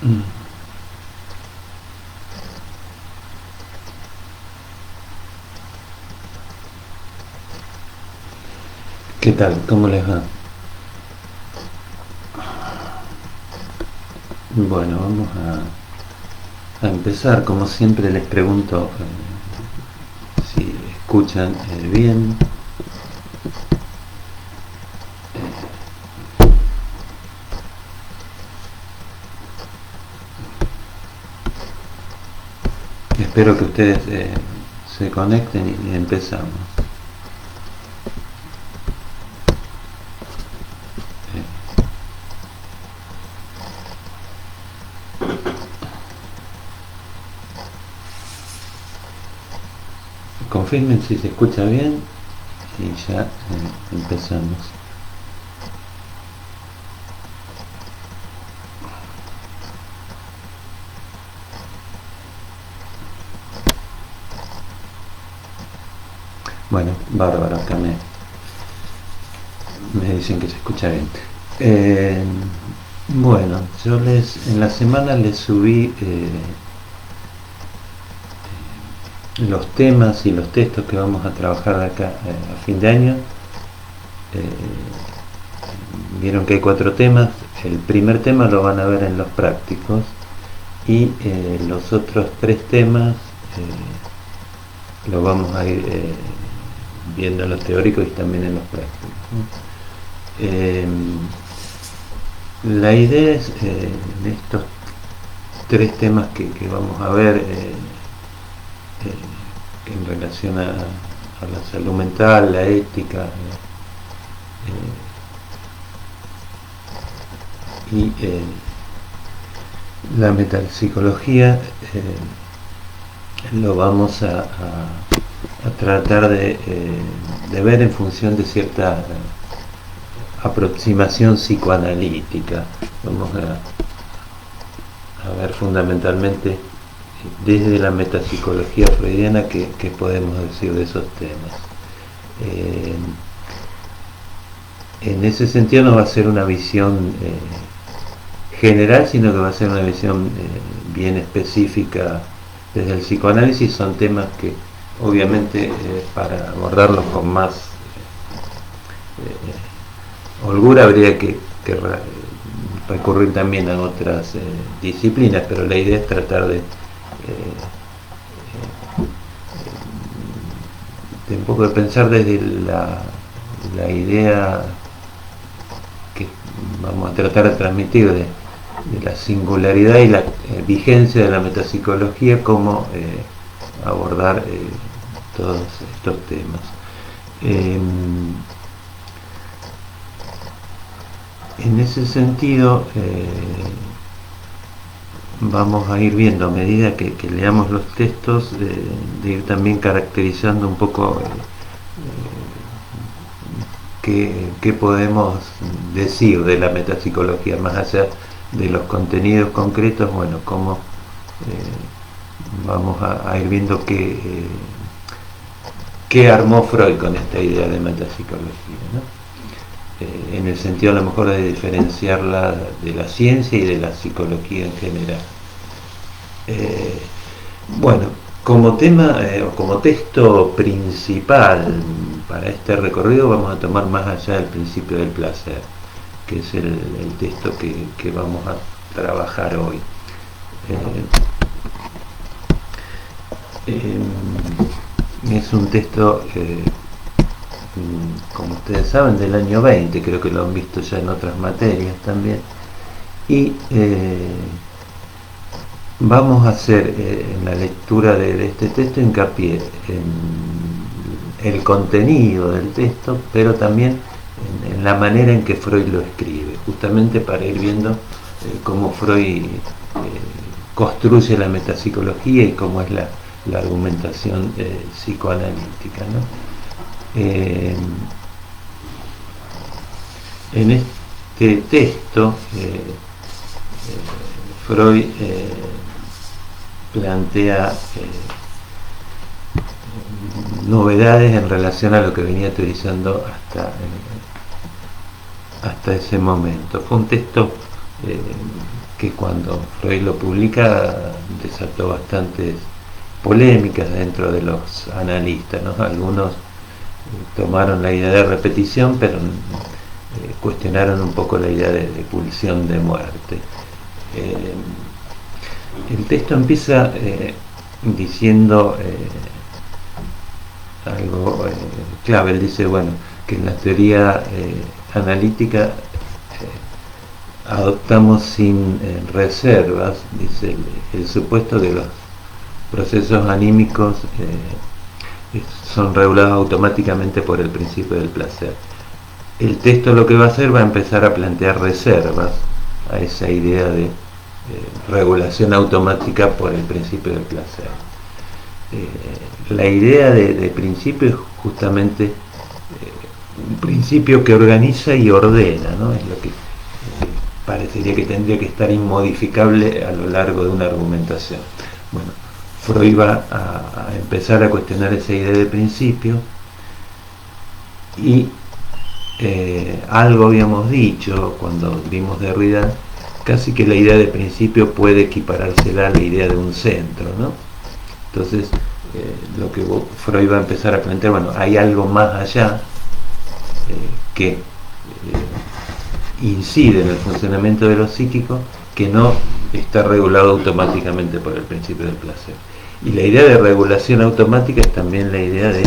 Mm. ¿Qué tal? ¿Cómo les va? Bueno, vamos a empezar. Como siempre les pregunto si escuchan bien. Espero que ustedes se conecten y empezamos. Confirmen si se escucha bien y ya empezamos. Bueno, bárbaro, acá me dicen que se escucha bien. Eh, bueno, yo en la semana les subí los temas y los textos que vamos a trabajar de acá a fin de año. Vieron que hay 4 temas. El primer tema lo van a ver en los prácticos y los otros 3 temas los vamos a ir viendo en los teóricos y también en los prácticos, ¿no? La idea es en estos 3 temas que vamos a ver en relación a la salud mental, la ética y la metapsicología, lo vamos a tratar de ver en función de cierta aproximación psicoanalítica. Vamos a ver fundamentalmente desde la metapsicología freudiana qué podemos decir de esos temas. En ese sentido no va a ser una visión general, sino que va a ser una visión bien específica desde el psicoanálisis. Son temas que obviamente para abordarlos con más holgura habría que recurrir también a otras disciplinas, pero la idea es tratar de un poco de pensar desde la idea que vamos a tratar de transmitir de la singularidad y la vigencia de la metapsicología, cómo abordar todos estos temas. En ese sentido, vamos a ir viendo a medida que leamos los textos, de ir también caracterizando un poco qué podemos decir de la metapsicología, más allá de los contenidos concretos. Bueno, cómo vamos a ir viendo qué armó Freud con esta idea de metapsicología, ¿no? En el sentido a lo mejor de diferenciarla de la ciencia y de la psicología en general. Bueno, como tema o como texto principal para este recorrido vamos a tomar Más allá del principio del placer, que es el texto que vamos a trabajar hoy. Es un texto, como ustedes saben, del año 20, creo que lo han visto ya en otras materias también, y vamos a hacer en la lectura de este texto hincapié en el contenido del texto, pero también en la manera en que Freud lo escribe, justamente para ir viendo cómo Freud construye la metapsicología y cómo es la argumentación psicoanalítica, ¿no? En este texto Freud plantea novedades en relación a lo que venía teorizando hasta ese momento. Fue un texto que cuando Freud lo publica desató bastantes polémicas dentro de los analistas, ¿no? Algunos tomaron la idea de repetición, pero cuestionaron un poco la idea de pulsión de muerte. El texto empieza diciendo algo clave. Él dice, bueno, que en la teoría analítica adoptamos sin reservas, dice, el supuesto de los procesos anímicos son regulados automáticamente por el principio del placer. El texto lo que va a hacer va a empezar a plantear reservas a esa idea de regulación automática por el principio del placer. La idea de principio es justamente un principio que organiza y ordena, ¿no? Es lo que parecería que tendría que estar inmodificable a lo largo de una argumentación. Bueno, Freud va a empezar a cuestionar esa idea de principio y algo habíamos dicho cuando vimos Derrida, casi que la idea de principio puede equiparársela a la idea de un centro, ¿no? Entonces, lo que Freud va a empezar a plantear, bueno, hay algo más allá que incide en el funcionamiento de lo psíquico, que no está regulado automáticamente por el principio del placer. Y la idea de regulación automática es también la idea de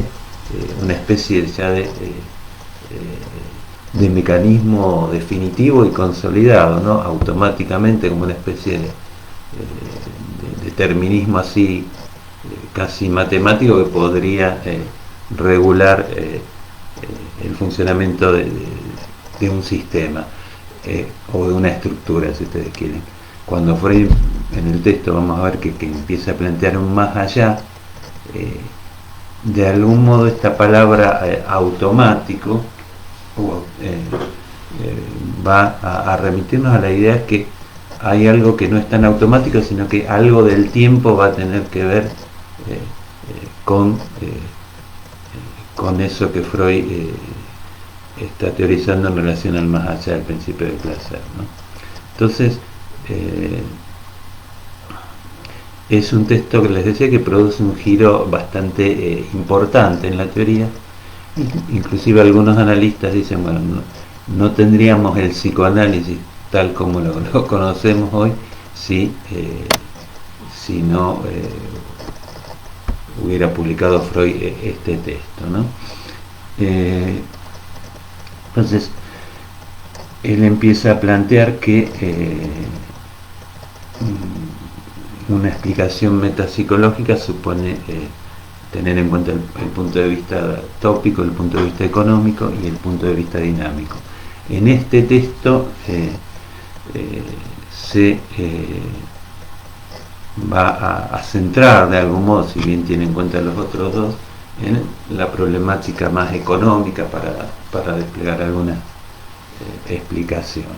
una especie ya de mecanismo definitivo y consolidado, ¿no? Automáticamente, como una especie de determinismo así casi matemático que podría regular el funcionamiento de un sistema o de una estructura, si ustedes quieren. Cuando Freud en el texto vamos a ver que empieza a plantear un más allá, de algún modo esta palabra automático va a remitirnos a la idea que hay algo que no es tan automático, sino que algo del tiempo va a tener que ver con eso que Freud está teorizando en relación al más allá del principio del placer, ¿no? Entonces, es un texto que les decía que produce un giro bastante importante en la teoría. Inclusive algunos analistas dicen, bueno, no tendríamos el psicoanálisis tal como lo conocemos hoy si no hubiera publicado Freud este texto, ¿no? Entonces, él empieza a plantear que una explicación metapsicológica supone tener en cuenta el punto de vista tópico, el punto de vista económico y el punto de vista dinámico. En este texto se va a centrar de algún modo, si bien tiene en cuenta los otros dos, en la problemática más económica para desplegar algunas explicaciones.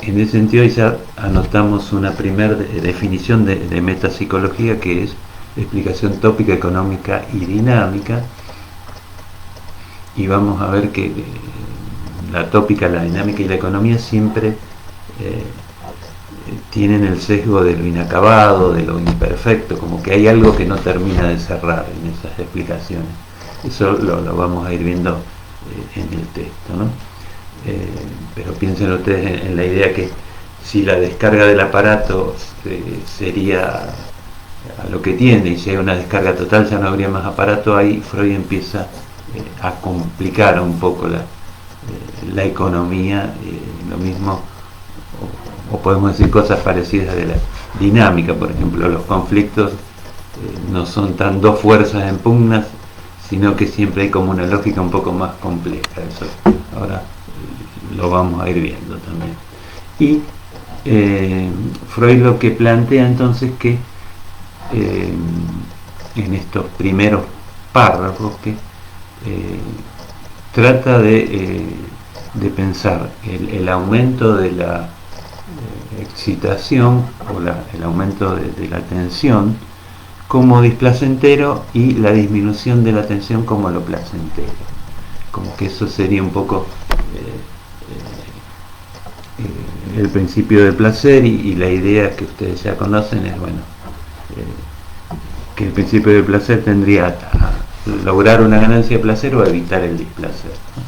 En ese sentido ya anotamos una primera definición de metapsicología, que es explicación tópica, económica y dinámica, y vamos a ver que la tópica, la dinámica y la economía siempre tienen el sesgo de lo inacabado, de lo imperfecto, como que hay algo que no termina de cerrar en esas explicaciones. Eso lo vamos a ir viendo en el texto, ¿no? Pero piensen ustedes en la idea que si la descarga del aparato sería a lo que tiende, y si hay una descarga total ya no habría más aparato, ahí Freud empieza a complicar un poco la economía, lo mismo, o podemos decir cosas parecidas de la dinámica. Por ejemplo, los conflictos no son tan dos fuerzas en pugnas, sino que siempre hay como una lógica un poco más compleja. Eso ahora lo vamos a ir viendo también. Y Freud lo que plantea entonces que en estos primeros párrafos que trata de pensar el aumento de la excitación o el aumento de la tensión como displacentero y la disminución de la tensión como lo placentero. Como que eso sería un poco el principio del placer y la idea que ustedes ya conocen es, bueno, que el principio del placer tendría a lograr una ganancia de placer o a evitar el displacer, ¿no?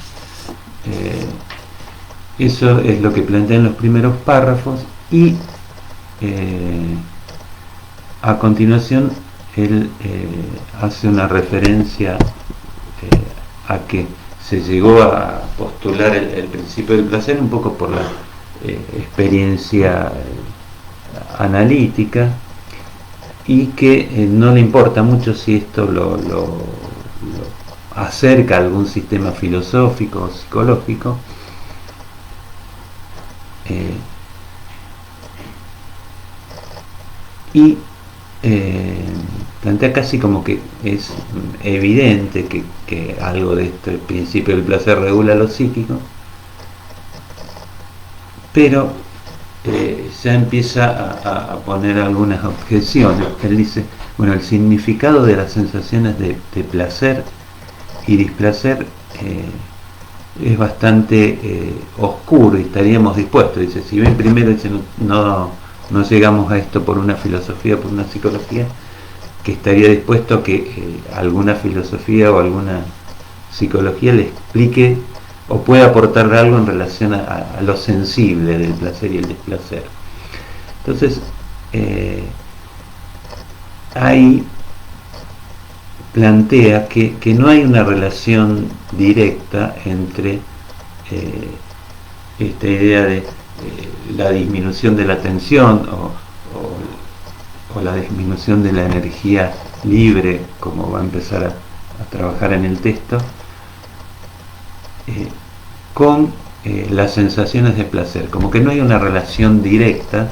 Eso es lo que plantea en los primeros párrafos y a continuación él hace una referencia a que se llegó a postular el principio del placer un poco por la experiencia analítica y que no le importa mucho si esto lo acerca a algún sistema filosófico o psicológico. Y plantea casi como que es evidente que algo de este principio del placer regula lo psíquico, pero ya empieza a poner algunas objeciones. Él dice, bueno, el significado de las sensaciones de placer y displacer es bastante oscuro y estaríamos dispuestos, dice, si bien primero dice, no llegamos a esto por una filosofía, por una psicología, que estaría dispuesto a que alguna filosofía o alguna psicología le explique o pueda aportarle algo en relación a lo sensible del placer y el displacer. Entonces, ahí plantea que no hay una relación directa entre esta idea de la disminución de la tensión o la disminución de la energía libre, como va a empezar a trabajar en el texto, con las sensaciones de placer, como que no hay una relación directa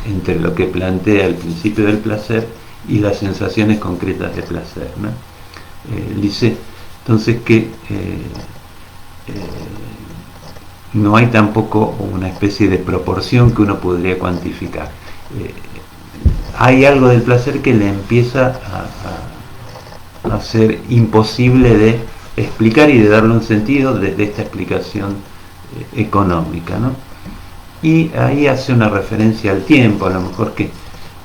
entre lo que plantea el principio del placer y las sensaciones concretas de placer, ¿no? Dice entonces que no hay tampoco una especie de proporción que uno podría cuantificar. Hay algo del placer que le empieza a ser imposible de explicar y de darle un sentido desde esta explicación económica, ¿no? Y ahí hace una referencia al tiempo, a lo mejor que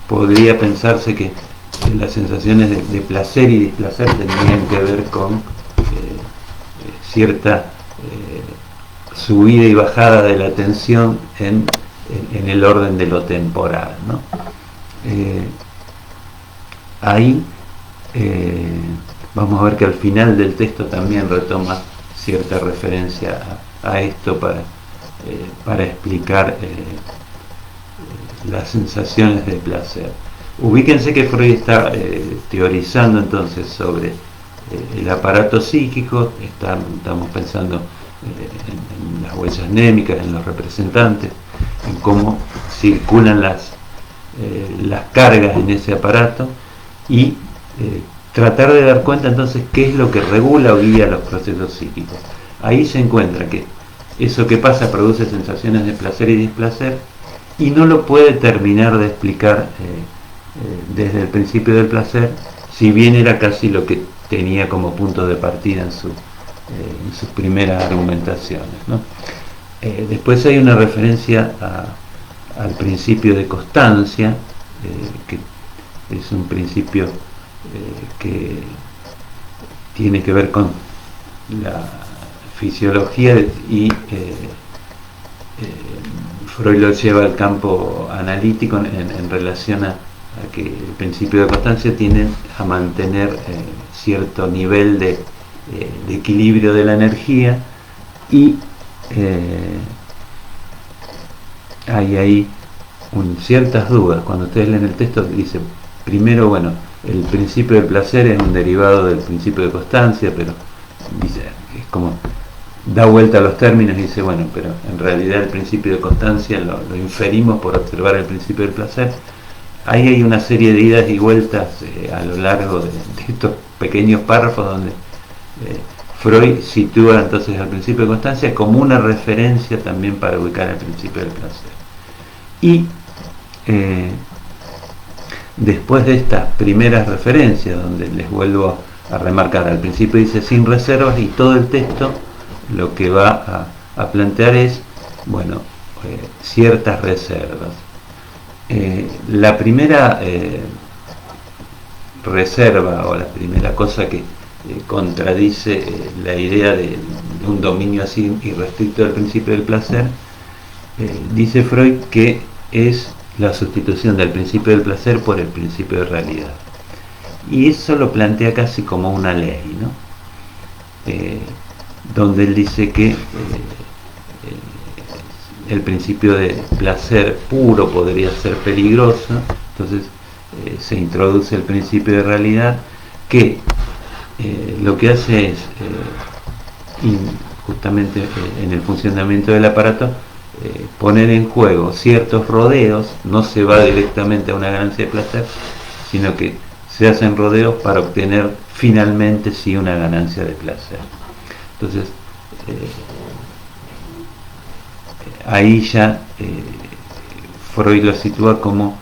podría pensarse que las sensaciones de placer y displacer tendrían que ver con cierta subida y bajada de la tensión en el orden de lo temporal, ¿no? Ahí vamos a ver que al final del texto también retoma cierta referencia a esto para explicar las sensaciones de placer. Ubíquense que Freud está teorizando entonces sobre el aparato psíquico, estamos pensando en las huellas némicas, en los representantes, en cómo circulan las cargas en ese aparato y tratar de dar cuenta entonces qué es lo que regula o guía los procesos psíquicos. Ahí se encuentra que eso que pasa produce sensaciones de placer y displacer y no lo puede terminar de explicar desde el principio del placer, si bien era casi lo que tenía como punto de partida en sus primeras argumentaciones, ¿no? Después hay una referencia al principio de constancia, que es un principio que tiene que ver con la fisiología y Freud lo lleva al campo analítico en relación a que el principio de constancia tiende a mantener cierto nivel de equilibrio de la energía y hay ahí ciertas dudas. Cuando ustedes leen el texto dice primero, bueno, el principio del placer es un derivado del principio de constancia, pero dice, es como da vuelta a los términos y dice, bueno, pero en realidad el principio de constancia lo inferimos por observar el principio del placer. Ahí hay una serie de idas y vueltas a lo largo de estos pequeños párrafos donde Freud sitúa entonces al principio de constancia como una referencia también para ubicar el principio del placer. Y después de estas primeras referencias, donde les vuelvo a remarcar, al principio dice sin reservas, y todo el texto lo que va a plantear es, bueno, ciertas reservas. La primera reserva o la primera cosa que contradice la idea de un dominio así irrestricto del principio del placer, dice Freud que es la sustitución del principio del placer por el principio de realidad. Y eso lo plantea casi como una ley, ¿no? Donde él dice que el principio de placer puro podría ser peligroso, entonces se introduce el principio de realidad que lo que hace es justamente en el funcionamiento del aparato poner en juego ciertos rodeos. No se va directamente a una ganancia de placer, sino que se hacen rodeos para obtener finalmente sí una ganancia de placer. Entonces ahí ya Freud lo sitúa como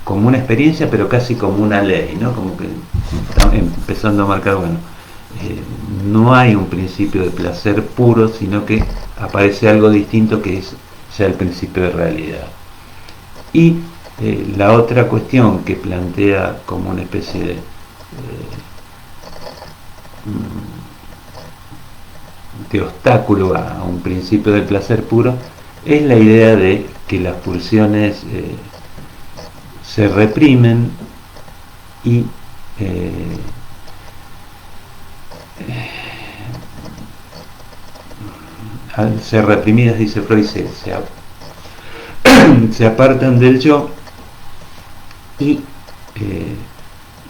una experiencia, pero casi como una ley, ¿no? Como que está empezando a marcar, bueno, no hay un principio de placer puro, sino que aparece algo distinto que es ya el principio de realidad. Y la otra cuestión que plantea como una especie de obstáculo a un principio del placer puro es la idea de que las pulsiones se reprimen y al ser reprimidas, dice Freud, se apartan del yo y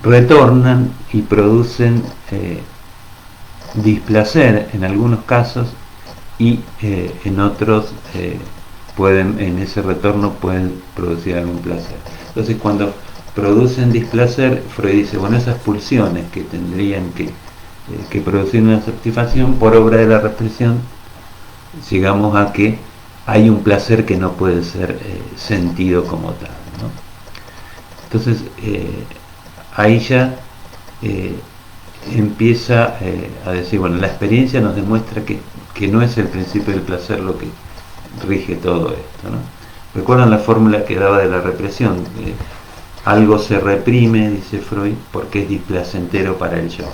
retornan y producen displacer en algunos casos, y en otros en ese retorno pueden producir algún placer. Entonces, cuando producen displacer, Freud dice, bueno, esas pulsiones que tendrían que producir una satisfacción por obra de la represión, llegamos a que hay un placer que no puede ser sentido como tal, ¿no? Entonces ahí ya empieza a decir, bueno, la experiencia nos demuestra que no es el principio del placer lo que rige todo esto, ¿no? ¿Recuerdan la fórmula que daba de la represión? Algo se reprime, dice Freud, porque es displacentero para el yo.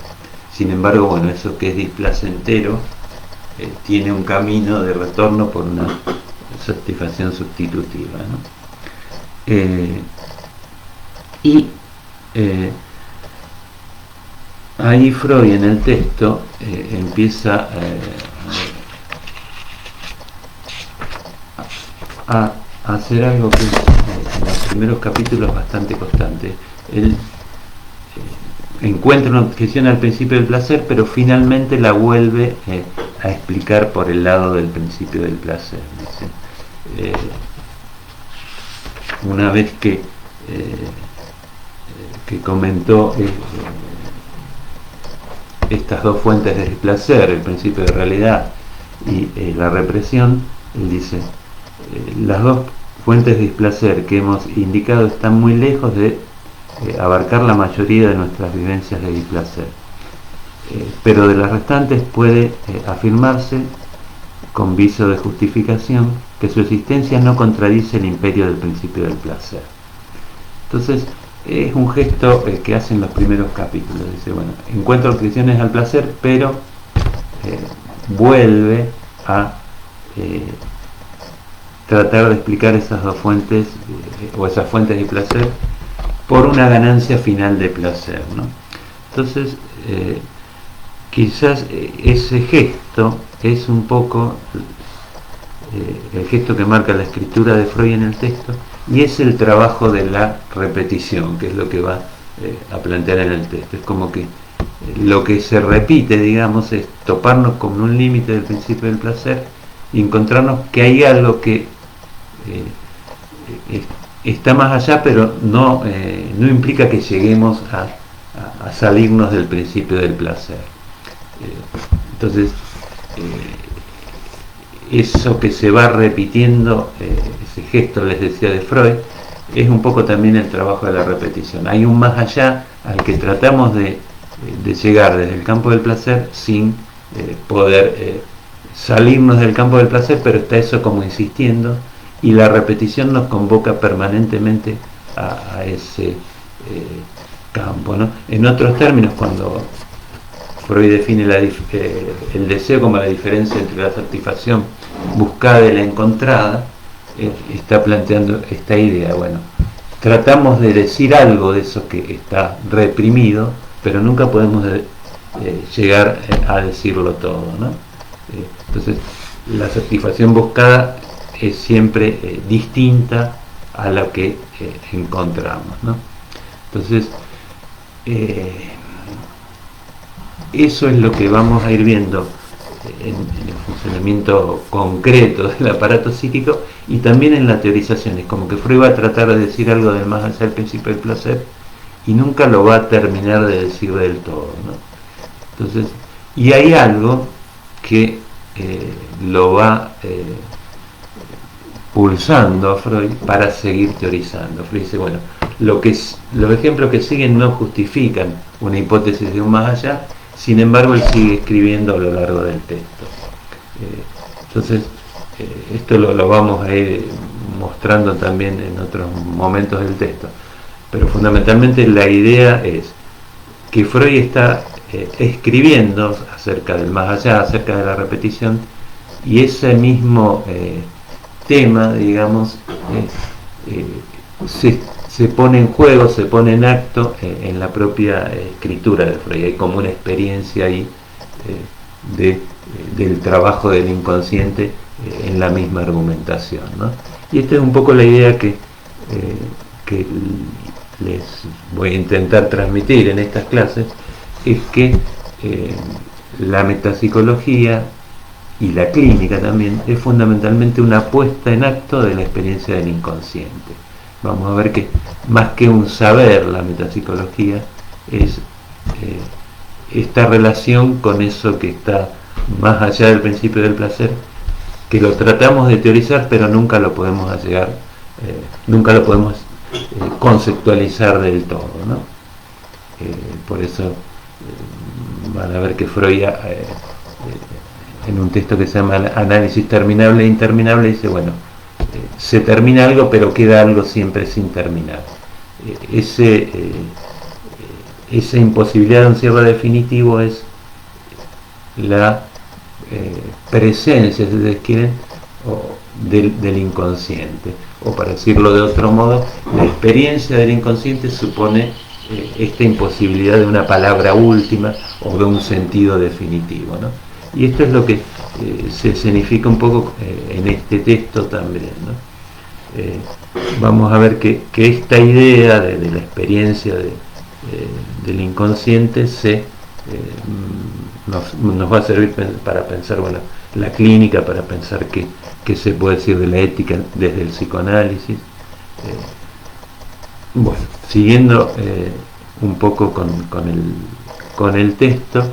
Sin embargo, bueno, eso que es displacentero tiene un camino de retorno por una satisfacción sustitutiva, ¿no? Ahí Freud en el texto empieza a hacer algo que en los primeros capítulos es bastante constante. Él encuentra una objeción al principio del placer, pero finalmente la vuelve a explicar por el lado del principio del placer. Dice, una vez que comentó estas dos fuentes de placer, el principio de realidad y la represión, él dice, las dos fuentes de placer que hemos indicado están muy lejos de abarcar la mayoría de nuestras vivencias de displacer, pero de las restantes puede afirmarse con viso de justificación que su existencia no contradice el imperio del principio del placer. Entonces es un gesto que hacen los primeros capítulos. Dice, bueno, encuentro objeciones al placer, pero vuelve a tratar de explicar esas dos fuentes o esas fuentes de placer por una ganancia final de placer, ¿no? Entonces quizás ese gesto es un poco el gesto que marca la escritura de Freud en el texto, y es el trabajo de la repetición, que es lo que va a plantear en el texto. Es como que lo que se repite, digamos, es toparnos con un límite del principio del placer y encontrarnos que hay algo que está más allá, pero no implica que lleguemos a salirnos del principio del placer. Entonces eso que se va repitiendo, ese gesto, les decía, de Freud, es un poco también el trabajo de la repetición. Hay un más allá al que tratamos de llegar desde el campo del placer sin poder salirnos del campo del placer, pero está eso como insistiendo, y la repetición nos convoca permanentemente a ese campo, ¿no? En otros términos, cuando Freud define el deseo como la diferencia entre la satisfacción buscada y la encontrada, está planteando esta idea. Bueno, tratamos de decir algo de eso que está reprimido, pero nunca podemos llegar a decirlo todo, ¿no? Entonces, la satisfacción buscada es siempre distinta a la que encontramos, ¿no? Entonces, eso es lo que vamos a ir viendo en el funcionamiento concreto del aparato psíquico y también en la teorización. Es como que Freud va a tratar de decir algo del más allá del principio del placer y nunca lo va a terminar de decir del todo, ¿no? Entonces, y hay algo que lo va pulsando a Freud para seguir teorizando. Freud dice, bueno, los ejemplos que siguen no justifican una hipótesis de un más allá, sin embargo él sigue escribiendo a lo largo del texto. Entonces, esto lo vamos a ir mostrando también en otros momentos del texto, pero fundamentalmente la idea es que Freud está escribiendo acerca del más allá, acerca de la repetición, y ese mismo tema, digamos, se pone en juego, se pone en acto en la propia escritura de Freud. Hay como una experiencia ahí del trabajo del inconsciente en la misma argumentación, ¿no? Y esta es un poco la idea que les voy a intentar transmitir en estas clases, es que la metapsicología y la clínica también es fundamentalmente una puesta en acto de la experiencia del inconsciente. Vamos a ver que más que un saber, la metapsicología es esta relación con eso que está más allá del principio del placer, que lo tratamos de teorizar pero nunca lo podemos llegar, nunca lo podemos conceptualizar del todo, ¿no? Por eso van a ver que Freud en un texto que se llama Análisis terminable e interminable dice, bueno, se termina algo pero queda algo siempre sin terminar. Esa imposibilidad de un cierre definitivo es la presencia, si ustedes quieren, del inconsciente, o para decirlo de otro modo, la experiencia del inconsciente supone esta imposibilidad de una palabra última o de un sentido definitivo, ¿no? Y esto es lo que se escenifica un poco en este texto también, ¿no? Vamos a ver que esta idea de la experiencia del inconsciente nos va a servir para pensar, bueno, la clínica, para pensar qué se puede decir de la ética desde el psicoanálisis. Bueno, siguiendo un poco con el texto,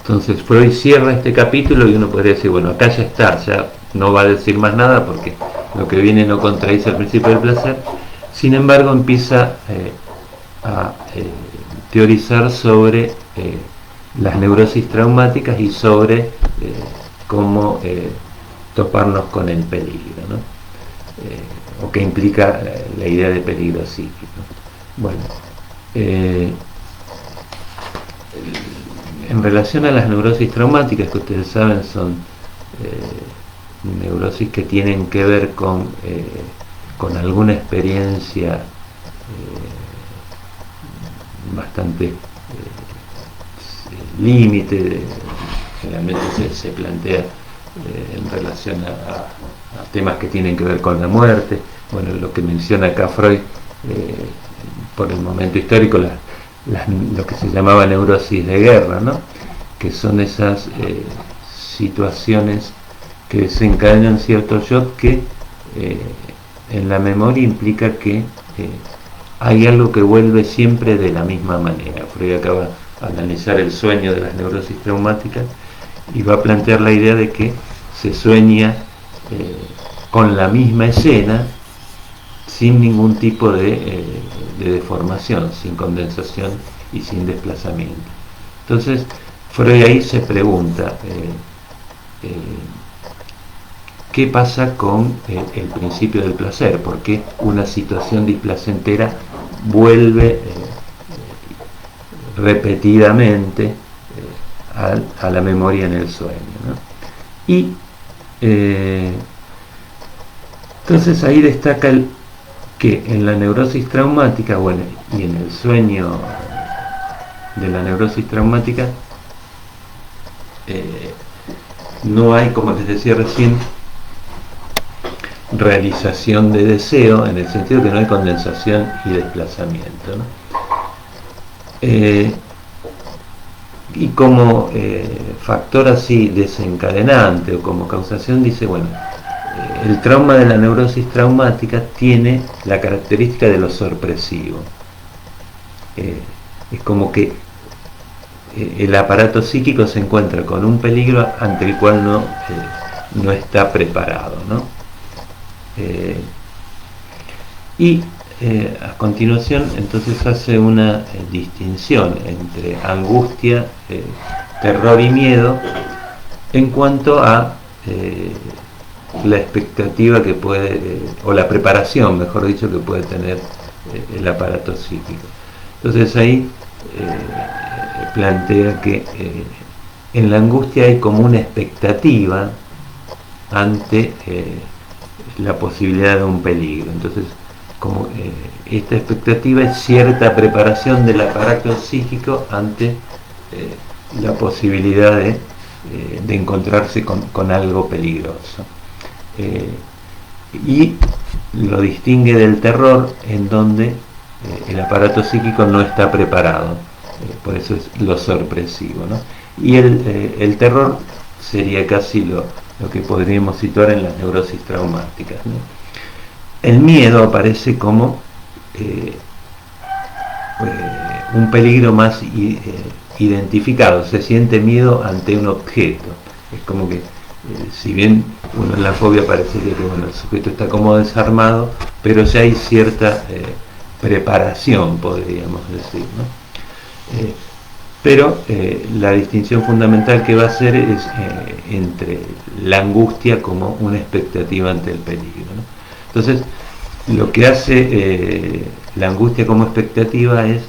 entonces Freud cierra este capítulo y uno podría decir, bueno, acá ya está, ya no va a decir más nada porque lo que viene no contradice el principio del placer. Sin embargo, empieza a teorizar sobre las neurosis traumáticas y sobre cómo toparnos con el peligro, ¿no? O qué implica la idea de peligro psíquico. Bueno, en relación a las neurosis traumáticas, que ustedes saben son neurosis que tienen que ver con alguna experiencia bastante límite, generalmente se plantea en relación a temas que tienen que ver con la muerte. Bueno, lo que menciona acá Freud, por el momento histórico, lo que se llamaba neurosis de guerra, ¿no? Que son esas situaciones que desencadenan ciertos shock que en la memoria implica que hay algo que vuelve siempre de la misma manera. Freud acaba de analizar el sueño de las neurosis traumáticas y va a plantear la idea de que se sueña con la misma escena sin ningún tipo de deformación, sin condensación y sin desplazamiento. Entonces Freud ahí se pregunta, qué pasa con el principio del placer, porque una situación displacentera vuelve repetidamente a la memoria en el sueño, ¿no? Y entonces ahí destaca que en la neurosis traumática, bueno, y en el sueño de la neurosis traumática, no hay, como les decía recién, realización de deseo, en el sentido que no hay condensación y desplazamiento, ¿no? Y como factor así desencadenante o como causación, dice, bueno, el trauma de la neurosis traumática tiene la característica de lo sorpresivo. Es como que el aparato psíquico se encuentra con un peligro ante el cual no está preparado, ¿no? A continuación entonces hace una distinción entre angustia, terror y miedo en cuanto a la expectativa que puede, o la preparación, mejor dicho, que puede tener el aparato psíquico. Entonces ahí plantea que en la angustia hay como una expectativa ante la posibilidad de un peligro. Entonces, como esta expectativa es cierta preparación del aparato psíquico ante la posibilidad de encontrarse con algo peligroso. Y lo distingue del terror, en donde el aparato psíquico no está preparado, por eso es lo sorpresivo, ¿no? Y el terror sería casi lo que podríamos situar en las neurosis traumáticas, ¿no? El miedo aparece como un peligro más identificado, se siente miedo ante un objeto. Es como que, si bien uno en la fobia parecería que bueno, el sujeto está como desarmado, pero ya hay cierta preparación, podríamos decir, ¿no? Pero la distinción fundamental que va a hacer es entre la angustia como una expectativa ante el peligro, ¿no? Entonces, lo que hace la angustia como expectativa es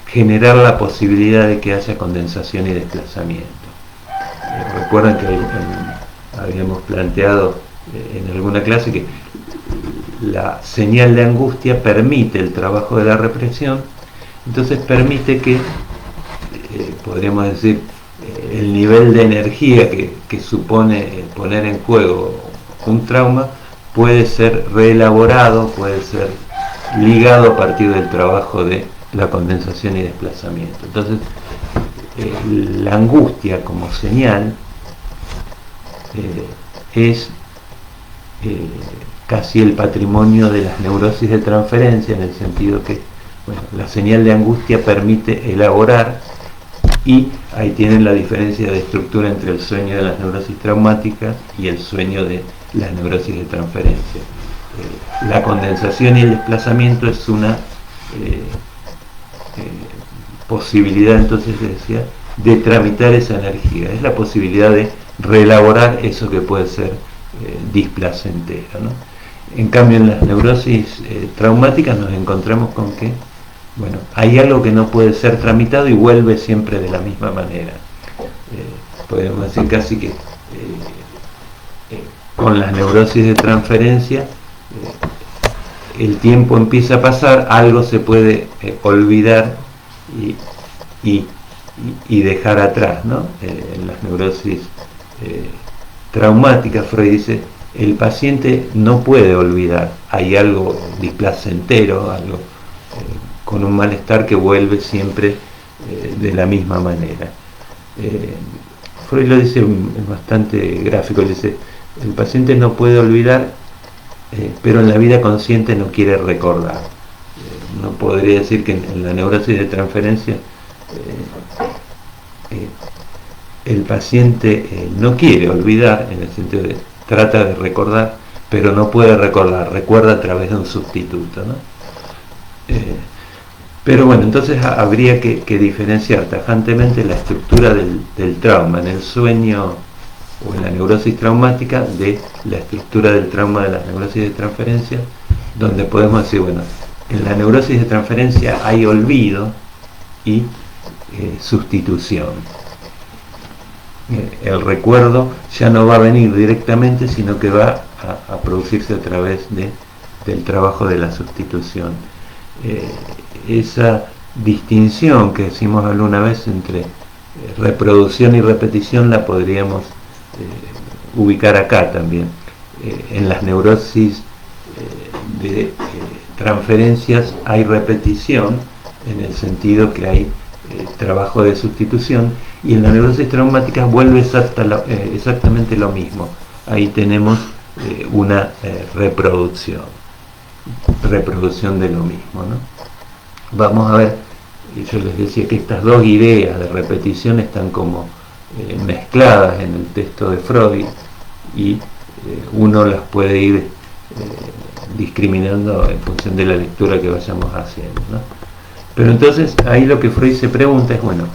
generar la posibilidad de que haya condensación y desplazamiento. Recuerdan que habíamos planteado en alguna clase que la señal de angustia permite el trabajo de la represión, entonces permite que, podríamos decir, el nivel de energía que supone poner en juego un trauma puede ser reelaborado, puede ser ligado a partir del trabajo de la condensación y desplazamiento. Entonces, la angustia como señal es casi el patrimonio de las neurosis de transferencia, en el sentido que, bueno, la señal de angustia permite elaborar, y ahí tienen la diferencia de estructura entre el sueño de las neurosis traumáticas y el sueño de las neurosis de transferencia. La condensación y el desplazamiento es una posibilidad, entonces decía, de tramitar esa energía, es la posibilidad de reelaborar eso que puede ser displacentero, ¿no? En cambio, en las neurosis traumáticas nos encontramos con que, bueno, hay algo que no puede ser tramitado y vuelve siempre de la misma manera. Podemos decir casi que con las neurosis de transferencia el tiempo empieza a pasar, algo se puede olvidar y dejar atrás, ¿no? En las neurosis traumáticas, Freud dice, el paciente no puede olvidar, hay algo displacentero, algo con un malestar que vuelve siempre de la misma manera. Freud lo dice bastante gráfico, le dice, el paciente no puede olvidar, pero en la vida consciente no quiere recordar. No podría decir que en la neurosis de transferencia el paciente no quiere olvidar, en el sentido de trata de recordar, pero no puede recordar, recuerda a través de un sustituto, ¿no? Pero bueno, entonces habría que diferenciar tajantemente la estructura del trauma en el sueño o en la neurosis traumática de la estructura del trauma de las neurosis de transferencia, donde podemos decir, bueno, en la neurosis de transferencia hay olvido y sustitución. El recuerdo ya no va a venir directamente, sino que va a producirse a través del trabajo de la sustitución. Esa distinción que decimos alguna vez entre reproducción y repetición la podríamos ubicar acá también. En las neurosis de transferencias hay repetición, en el sentido que hay trabajo de sustitución, y en la neurosis traumática vuelve exactamente lo mismo. Ahí tenemos una reproducción de lo mismo, ¿no? Vamos a ver, yo les decía que estas dos ideas de repetición están como mezcladas en el texto de Freud, y uno las puede ir discriminando en función de la lectura que vayamos haciendo, ¿no? Pero entonces ahí lo que Freud se pregunta es, bueno,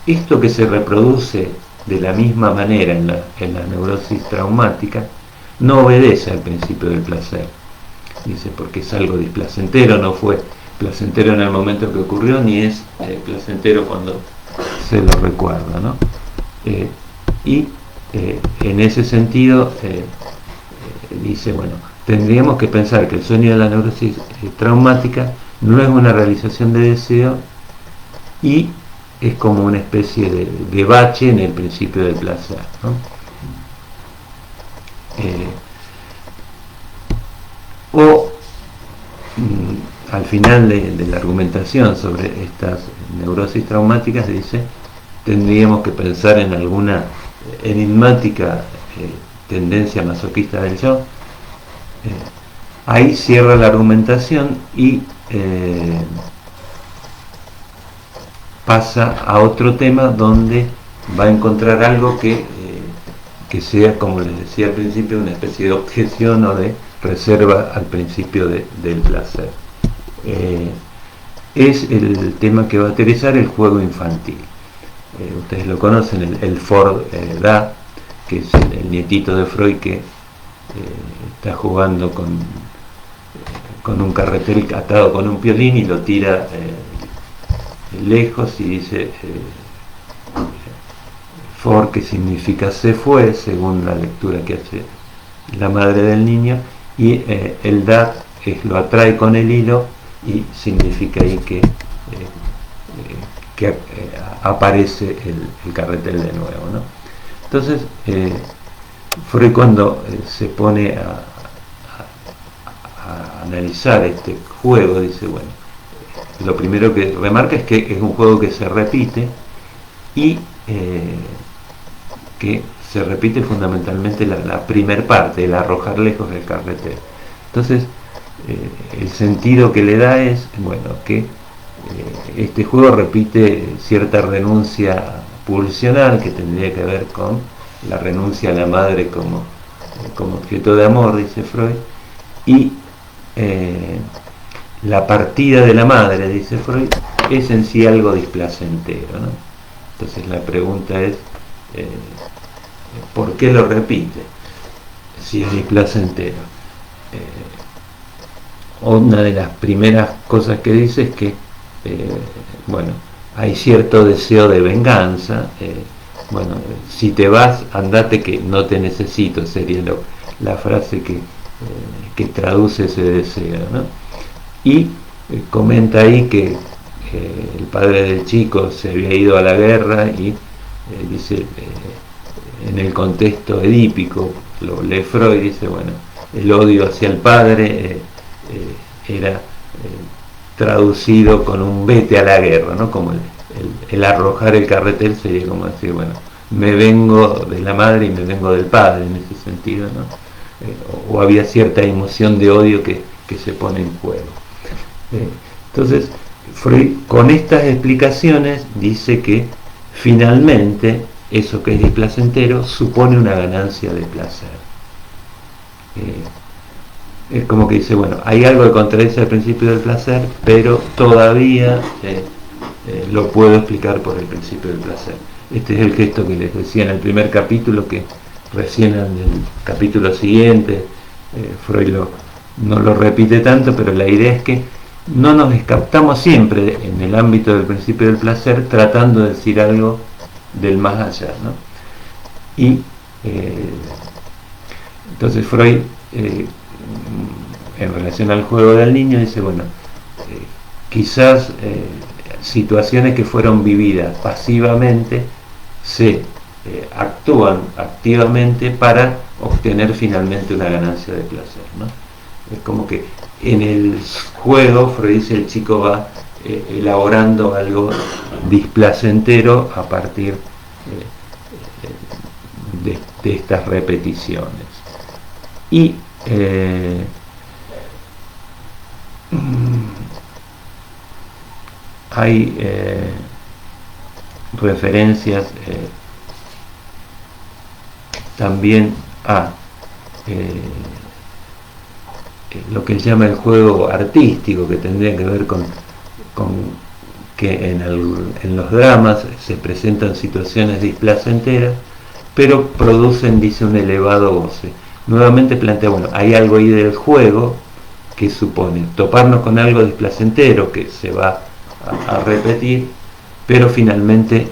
esto que se reproduce de la misma manera en la neurosis traumática no obedece al principio del placer. Dice, porque es algo displacentero, no fue placentero en el momento que ocurrió, ni es placentero cuando se lo recuerda, ¿no? En ese sentido dice, bueno, tendríamos que pensar que el sueño de la neurosis traumática no es una realización de deseo, y es como una especie de bache en el principio del placer, ¿no? Al final de la argumentación sobre estas neurosis traumáticas dice, tendríamos que pensar en alguna enigmática tendencia masoquista del yo. Ahí cierra la argumentación y pasa a otro tema donde va a encontrar algo que sea, como les decía al principio, una especie de objeción o de reserva al principio del placer. Es el tema que va a aterrizar el juego infantil. Ustedes lo conocen, el Ford Da, que es el nietito de Freud, que está jugando con un carretel atado con un piolín y lo tira lejos, y dice Ford, que significa se fue, según la lectura que hace la madre del niño, y el Da lo atrae con el hilo, y significa ahí que aparece el carretel de nuevo, ¿no? Entonces Freud, cuando se pone a analizar este juego, dice, bueno, lo primero que remarca es que es un juego que se repite, y que se repite fundamentalmente la primer parte, el arrojar lejos del carretel. Entonces el sentido que le da es, bueno, que este juego repite cierta renuncia pulsional que tendría que ver con la renuncia a la madre como objeto de amor, dice Freud, y la partida de la madre, dice Freud, es en sí algo displacentero, ¿no? Entonces la pregunta es, ¿por qué lo repite si es displacentero? Una de las primeras cosas que dice es que bueno, hay cierto deseo de venganza. Bueno, si te vas, andate que no te necesito, sería la frase que traduce ese deseo, ¿no? Y comenta ahí que el padre del chico se había ido a la guerra, y dice, en el contexto edípico, lo lee Freud, dice, bueno, el odio hacia el padre era traducido con un vete a la guerra, ¿no? Como el arrojar el carretel sería como decir, bueno, me vengo de la madre y me vengo del padre, en ese sentido, ¿no? O había cierta emoción de odio que se pone en juego. Entonces Freud, con estas explicaciones, dice que finalmente eso que es displacentero supone una ganancia de placer. Es como que dice, bueno, hay algo que contradice al principio del placer, pero todavía lo puedo explicar por el principio del placer. Este es el gesto que les decía en el primer capítulo, que recién en el capítulo siguiente Freud no lo repite tanto, pero la idea es que no nos escapamos siempre en el ámbito del principio del placer tratando de decir algo del más allá, ¿no? Y entonces Freud, en relación al juego del niño, dice, bueno, quizás situaciones que fueron vividas pasivamente se actúan activamente para obtener finalmente una ganancia de placer, ¿no? Es como que en el juego, Freud dice, el chico va elaborando algo displacentero a partir de estas repeticiones. Y hay referencias también a lo que se llama el juego artístico, que tendría que ver con que en los dramas se presentan situaciones displacenteras, pero producen, dice, un elevado goce. Nuevamente plantea, bueno, hay algo ahí del juego que supone toparnos con algo displacentero que se va a repetir, pero finalmente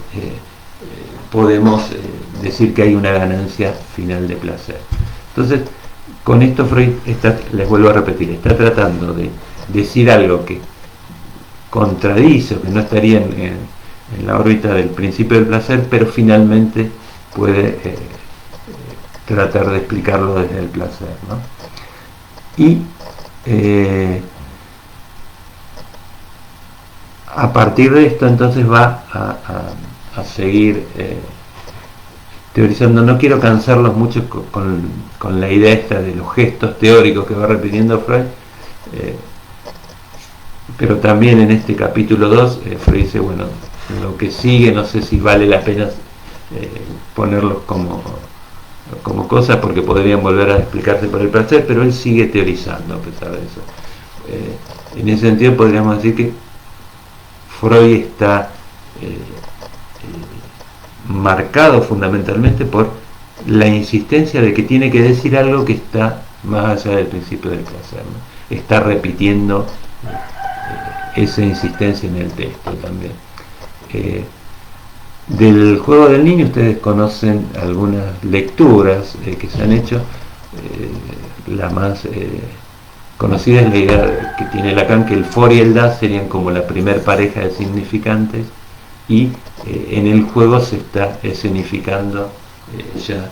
podemos decir que hay una ganancia final de placer. Entonces, con esto Freud les vuelvo a repetir, está tratando de decir algo que contradice o que no estaría en la órbita del principio del placer, pero finalmente puede tratar de explicarlo desde el placer, ¿no? Y a partir de esto entonces va a seguir teorizando. No quiero cansarlos mucho con la idea esta de los gestos teóricos que va repitiendo Freud, pero también en este capítulo 2 Freud dice, bueno, lo que sigue no sé si vale la pena ponerlos como cosas, porque podrían volver a explicarse por el placer, pero él sigue teorizando a pesar de eso. En ese sentido podríamos decir que Freud está marcado fundamentalmente por la insistencia de que tiene que decir algo que está más allá del principio del placer, ¿no? Está repitiendo esa insistencia en el texto también. Del juego del niño ustedes conocen algunas lecturas que se han hecho. La más conocida es la idea que tiene Lacan, que el for y el das serían como la primer pareja de significantes, y en el juego se está escenificando ya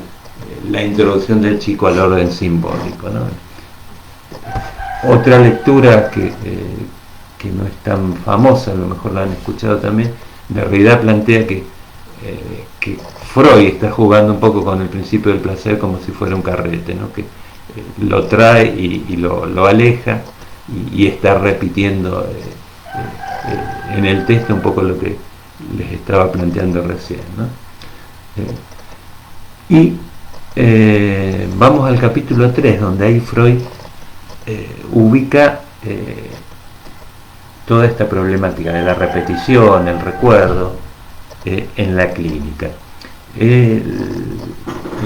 la introducción del chico al orden simbólico, ¿no? Otra lectura que no es tan famosa, a lo mejor la han escuchado también, Derrida plantea que Freud está jugando un poco con el principio del placer como si fuera un carrete, ¿no? Que lo trae y lo aleja y está repitiendo en el texto un poco lo que les estaba planteando recién, ¿no? Y vamos al capítulo 3, donde ahí Freud ubica toda esta problemática de la repetición, el recuerdo, en la clínica. En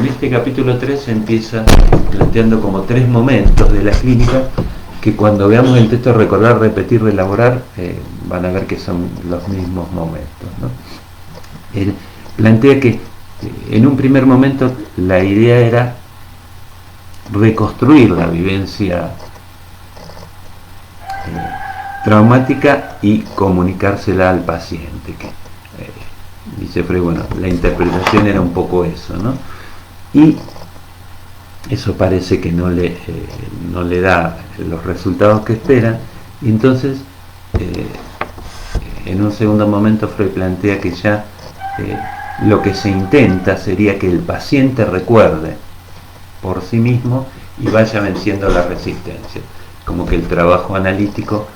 este capítulo 3 se empieza planteando como 3 momentos de la clínica, que cuando veamos el texto recordar, repetir, relaborar, van a ver que son los mismos momentos, ¿no? Él plantea que en un primer momento la idea era reconstruir la vivencia traumática y comunicársela al paciente, que dice Freud, bueno, la interpretación era un poco eso, ¿no? Y eso parece que no le da los resultados que esperan, y entonces en un segundo momento Freud plantea que ya lo que se intenta sería que el paciente recuerde por sí mismo y vaya venciendo la resistencia, como que el trabajo analítico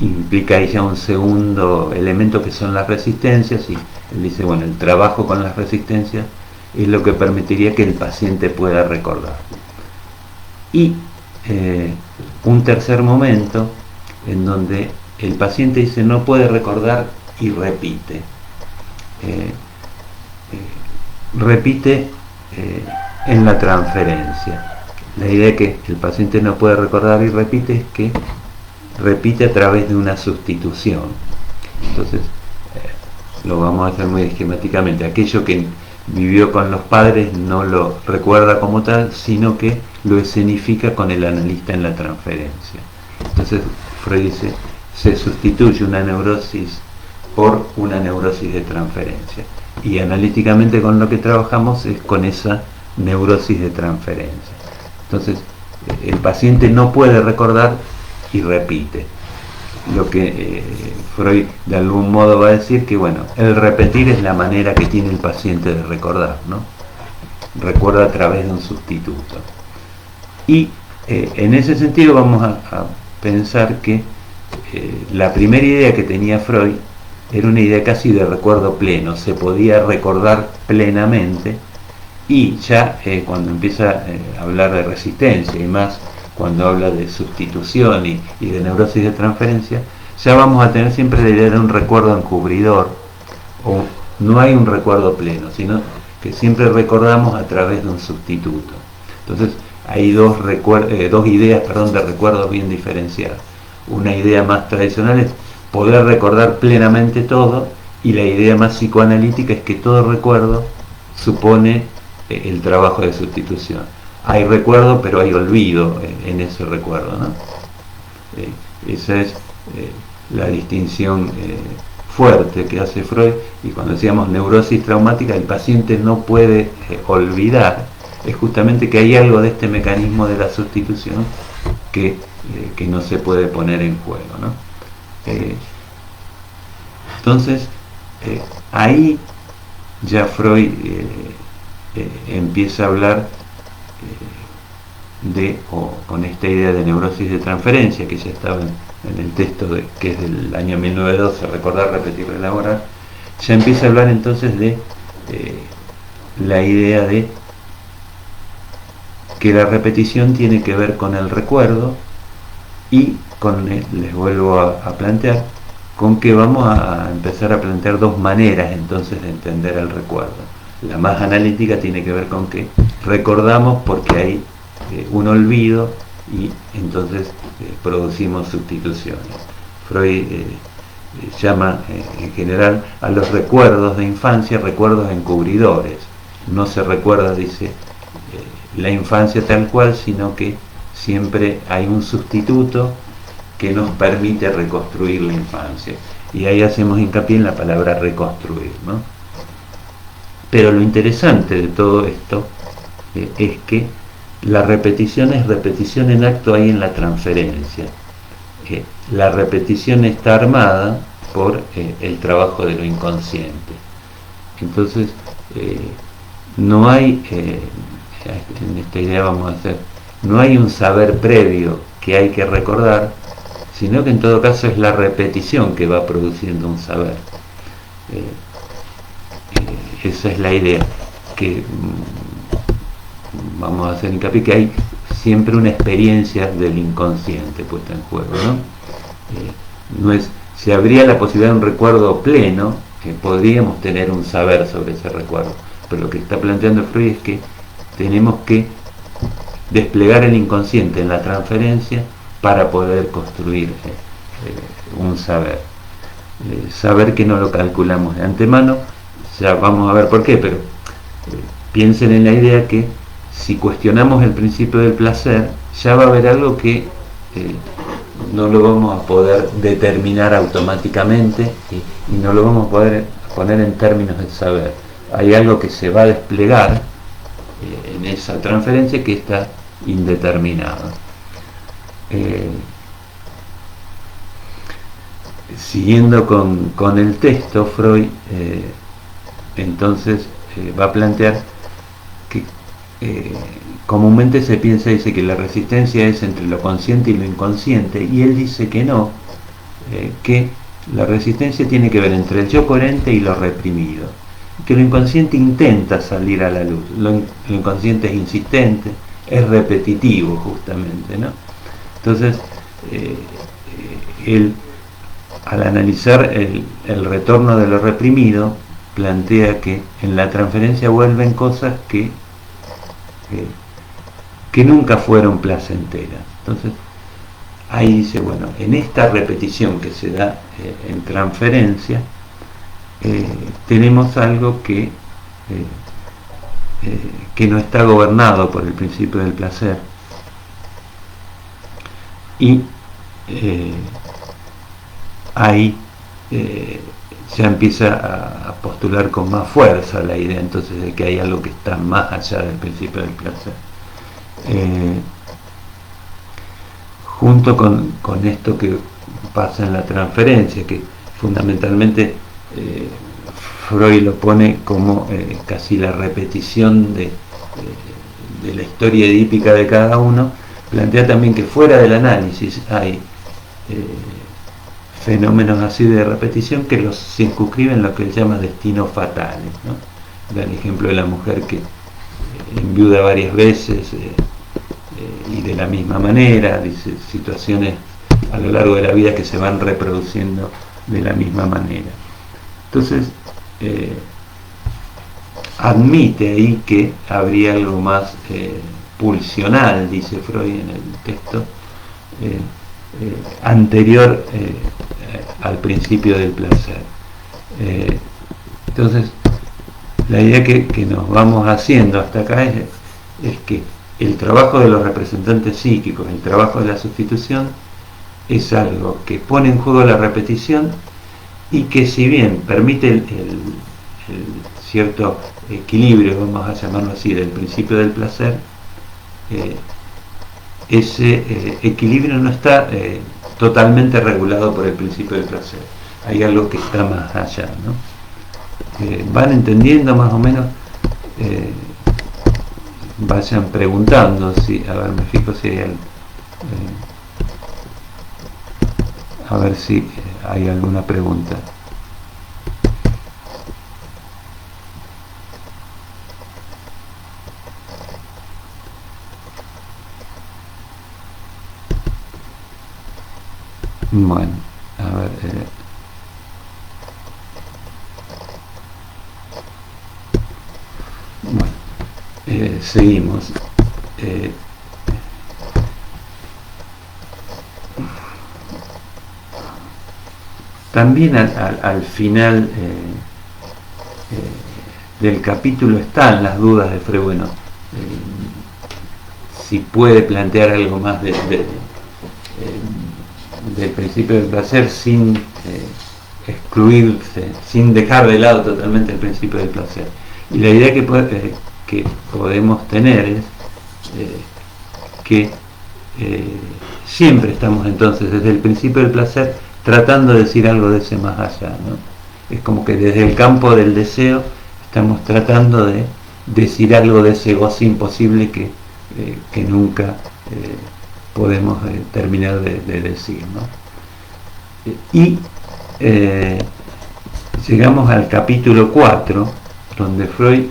implica ahí ya un segundo elemento, que son las resistencias, y él dice, bueno, el trabajo con las resistencias es lo que permitiría que el paciente pueda recordar. Y un tercer momento en donde el paciente dice no puede recordar y repite. eh, repite en la transferencia. La idea que el paciente no puede recordar y repite es que repite a través de una sustitución. Entonces, lo vamos a hacer muy esquemáticamente. Aquello que vivió con los padres no lo recuerda como tal, sino que lo escenifica con el analista en la transferencia. Entonces, Freud dice, se sustituye una neurosis por una neurosis de transferencia. Y analíticamente con lo que trabajamos es con esa neurosis de transferencia. Entonces, el paciente no puede recordar y repite. Lo que Freud de algún modo va a decir que, bueno, el repetir es la manera que tiene el paciente de recordar, ¿no? Recuerda a través de un sustituto. Y en ese sentido vamos a pensar que la primera idea que tenía Freud era una idea casi de recuerdo pleno, se podía recordar plenamente, y ya cuando empieza a hablar de resistencia y más cuando habla de sustitución y de neurosis de transferencia, ya vamos a tener siempre la idea de un recuerdo encubridor, o no hay un recuerdo pleno, sino que siempre recordamos a través de un sustituto. Entonces hay dos ideas de recuerdos bien diferenciadas. Una idea más tradicional es poder recordar plenamente todo, y la idea más psicoanalítica es que todo recuerdo supone el trabajo de sustitución. Hay recuerdo, pero hay olvido en ese recuerdo, ¿no? Esa es la distinción fuerte que hace Freud. Y cuando decíamos neurosis traumática, el paciente no puede olvidar, es justamente que hay algo de este mecanismo de la sustitución que no se puede poner en juego, ¿no? Entonces, ahí ya Freud empieza a hablar con esta idea de neurosis de transferencia, que ya estaba en el texto que es del año 1912, recordar, repetir, elaborar. Ya empieza a hablar entonces de la idea de que la repetición tiene que ver con el recuerdo, y les vuelvo a plantear, con que vamos a empezar a plantear dos maneras entonces de entender el recuerdo. La más analítica tiene que ver con que recordamos porque hay un olvido, y entonces producimos sustituciones. Freud llama en general a los recuerdos de infancia recuerdos encubridores. No se recuerda, dice, la infancia tal cual, sino que siempre hay un sustituto que nos permite reconstruir la infancia. Y ahí hacemos hincapié en la palabra reconstruir, ¿no? Pero lo interesante de todo esto es que la repetición es repetición en acto ahí en la transferencia. La repetición está armada por el trabajo de lo inconsciente. Entonces, no hay, en esta idea vamos a hacer, no hay un saber previo que hay que recordar, sino que en todo caso es la repetición que va produciendo un saber. Esa es la idea, que vamos a hacer hincapié que hay siempre una experiencia del inconsciente puesta en juego, ¿no? Si habría la posibilidad de un recuerdo pleno, podríamos tener un saber sobre ese recuerdo, pero lo que está planteando Freud es que tenemos que desplegar el inconsciente en la transferencia para poder construir un saber. Saber que no lo calculamos de antemano, ya vamos a ver por qué, pero piensen en la idea que si cuestionamos el principio del placer, ya va a haber algo que no lo vamos a poder determinar automáticamente, y no lo vamos a poder poner en términos de saber. Hay algo que se va a desplegar en esa transferencia que está indeterminado. Siguiendo con el texto, Freud entonces va a plantear que comúnmente se piensa, dice que la resistencia es entre lo consciente y lo inconsciente, y él dice que no, que la resistencia tiene que ver entre el yo coherente y lo reprimido, que lo inconsciente intenta salir a la luz, lo inconsciente es insistente, es repetitivo justamente, ¿no? Entonces él, al analizar el retorno de lo reprimido, plantea que en la transferencia vuelven cosas que nunca fueron placenteras. Entonces, ahí dice, bueno, en esta repetición que se da en transferencia, tenemos algo que no está gobernado por el principio del placer, y ahí ya empieza a postular con más fuerza la idea entonces de que hay algo que está más allá del principio del placer. Junto con esto que pasa en la transferencia, que fundamentalmente Freud lo pone como casi la repetición de la historia edípica de cada uno, plantea también que fuera del análisis hay fenómenos así de repetición que los circunscriben en lo que él llama destinos fatales, ¿no? Da el ejemplo de la mujer que enviuda varias veces y de la misma manera, dice situaciones a lo largo de la vida que se van reproduciendo de la misma manera. Entonces admite ahí que habría algo más pulsional, dice Freud en el texto, anterior al principio del placer. Entonces, la idea que nos vamos haciendo hasta acá es que el trabajo de los representantes psíquicos, el trabajo de la sustitución, es algo que pone en juego la repetición y que, si bien permite el cierto equilibrio, vamos a llamarlo así, del principio del placer, ese equilibrio no está totalmente regulado por el principio del placer. Hay algo que está más allá, ¿no? Van entendiendo más o menos, vayan preguntando, a ver, me fijo si hay a ver si hay alguna pregunta. Bueno, a ver, bueno, seguimos. También al final del capítulo están las dudas de Freud, bueno, si puede plantear algo más del principio del placer sin excluirse, sin dejar de lado totalmente el principio del placer. Y la idea que podemos tener es que siempre estamos entonces desde el principio del placer tratando de decir algo de ese más allá, ¿no? Es como que desde el campo del deseo estamos tratando de decir algo de ese goce imposible que nunca podemos terminar de decir, ¿no? Y llegamos al capítulo 4, donde Freud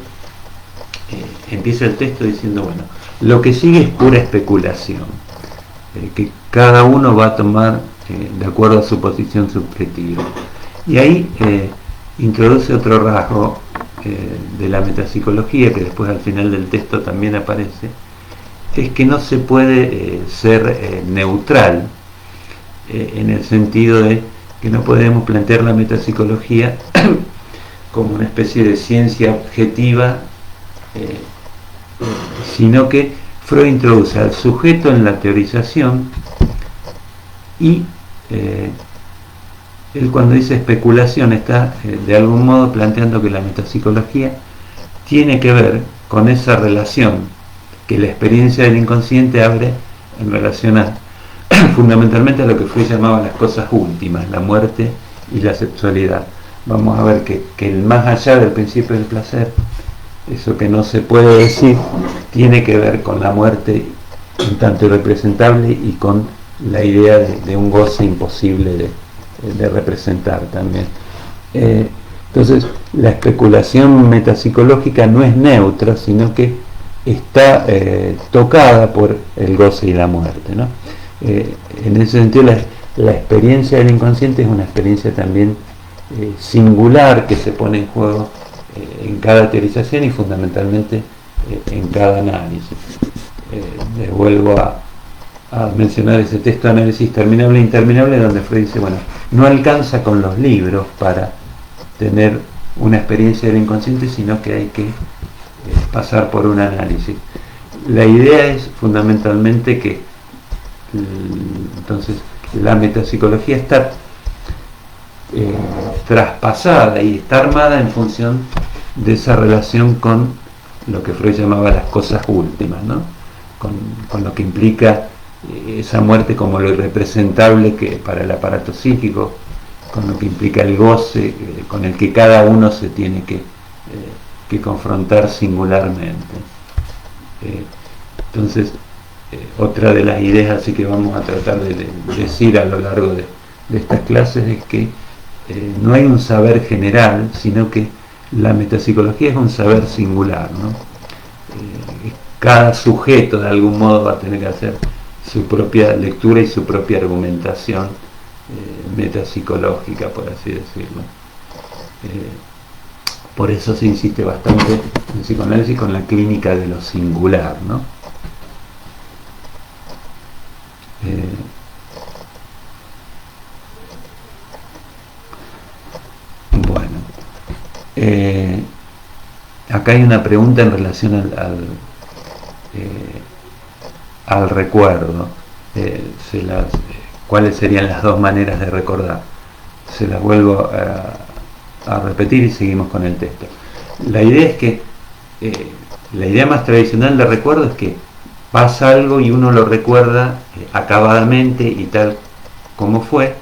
empieza el texto diciendo, bueno, lo que sigue es pura especulación, que cada uno va a tomar de acuerdo a su posición subjetiva. Y ahí introduce otro rasgo de la metapsicología, que después al final del texto también aparece, es que no se puede ser neutral, en el sentido de que no podemos plantear la metapsicología como una especie de ciencia objetiva, sino que Freud introduce al sujeto en la teorización, y él, cuando dice especulación, está de algún modo planteando que la metapsicología tiene que ver con esa relación que la experiencia del inconsciente abre en relación a fundamentalmente a lo que Freud llamaba las cosas últimas, la muerte y la sexualidad. Vamos a ver que el más allá del principio del placer, eso que no se puede decir, tiene que ver con la muerte un tanto irrepresentable y con la idea de un goce imposible de representar también. Entonces, la especulación metapsicológica no es neutra, sino que está tocada por el goce y la muerte, ¿no? En ese sentido, la experiencia del inconsciente es una experiencia también singular que se pone en juego en cada teorización y fundamentalmente en cada análisis. Les vuelvo a mencionar ese texto de análisis terminable e interminable, donde Freud dice, bueno, no alcanza con los libros para tener una experiencia del inconsciente, sino que hay que pasar por un análisis. La idea es fundamentalmente que entonces la metapsicología está traspasada y está armada en función de esa relación con lo que Freud llamaba las cosas últimas, ¿no? Con lo que implica esa muerte como lo irrepresentable que para el aparato psíquico, con lo que implica el goce con el que cada uno se tiene que confrontar singularmente. Entonces, otra de las ideas así que vamos a tratar de decir a lo largo de estas clases es que no hay un saber general, sino que la metapsicología es un saber singular, ¿no? Cada sujeto de algún modo va a tener que hacer su propia lectura y su propia argumentación metapsicológica, por así decirlo. Por eso se insiste bastante en psicoanálisis con la clínica de lo singular, ¿no? Bueno, acá hay una pregunta en relación al recuerdo. ¿Cuáles serían las dos maneras de recordar? Se las vuelvo a repetir y seguimos con el texto. La idea es que la idea más tradicional de recuerdo es que pasa algo y uno lo recuerda acabadamente y tal como fue,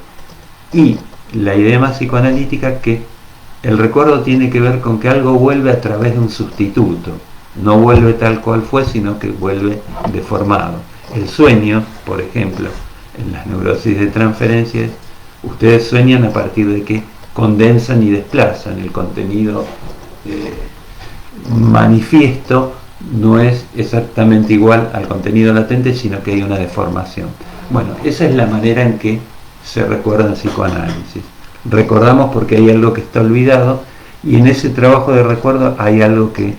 y la idea más psicoanalítica que el recuerdo tiene que ver con que algo vuelve a través de un sustituto, no vuelve tal cual fue, sino que vuelve deformado. El sueño, por ejemplo, en las neurosis de transferencia, ustedes sueñan a partir de que condensan y desplazan el contenido manifiesto, no es exactamente igual al contenido latente, sino que hay una deformación. Bueno, esa es la manera en que se recuerda en psicoanálisis. Recordamos porque hay algo que está olvidado, y en ese trabajo de recuerdo hay algo que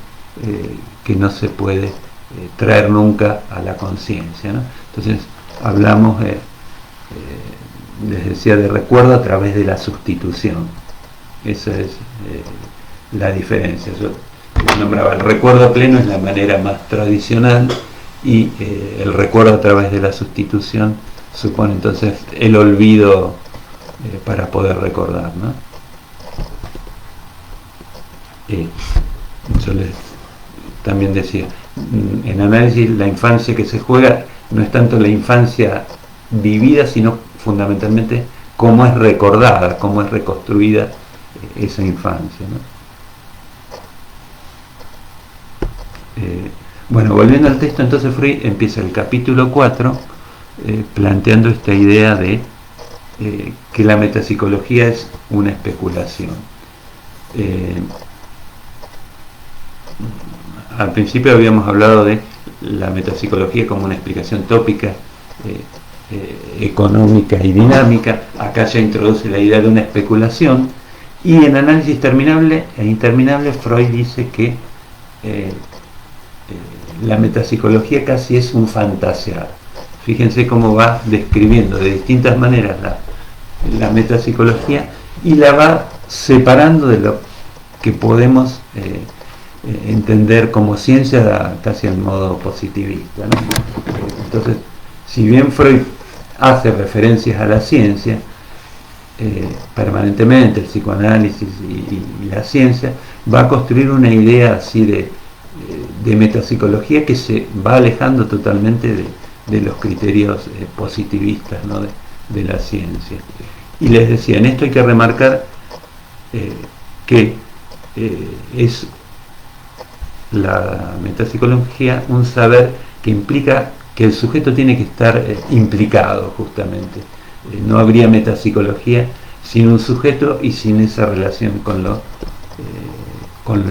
no se puede traer nunca a la conciencia, ¿no? Entonces hablamos, les decía, de recuerdo a través de la sustitución. Esa es la diferencia. Yo nombraba el recuerdo pleno, es la manera más tradicional, y el recuerdo a través de la sustitución supone entonces el olvido para poder recordar, ¿no? Yo les también decía, en análisis la infancia que se juega no es tanto la infancia vivida, sino fundamentalmente cómo es recordada, cómo es reconstruida esa infancia, ¿no? Bueno, volviendo al texto, entonces Freud empieza el capítulo 4 planteando esta idea de que la metapsicología es una especulación. Al principio habíamos hablado de la metapsicología como una explicación tópica, económica y dinámica. Acá ya introduce la idea de una especulación, y en análisis terminable e interminable Freud dice que la metapsicología casi es un fantasear. Fíjense cómo va describiendo de distintas maneras la metapsicología, y la va separando de lo que podemos entender como ciencia casi en modo positivista, ¿no? Entonces, si bien Freud hace referencias a la ciencia permanentemente, el psicoanálisis y la ciencia, va a construir una idea así de metapsicología que se va alejando totalmente de los criterios positivistas, ¿no? de la ciencia. Y les decía, en esto hay que remarcar que es la metapsicología un saber que implica que el sujeto tiene que estar implicado, justamente. No habría metapsicología sin un sujeto y sin esa relación con lo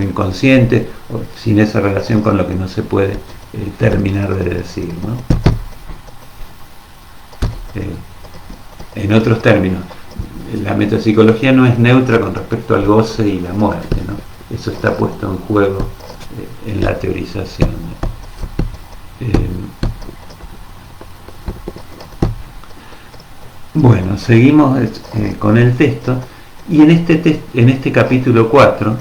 inconsciente, o sin esa relación con lo que no se puede terminar de decir, ¿no? En otros términos, la metapsicología no es neutra con respecto al goce y la muerte, ¿no? Eso está puesto en juego en la teorización. Bueno, seguimos con el texto, y en este capítulo 4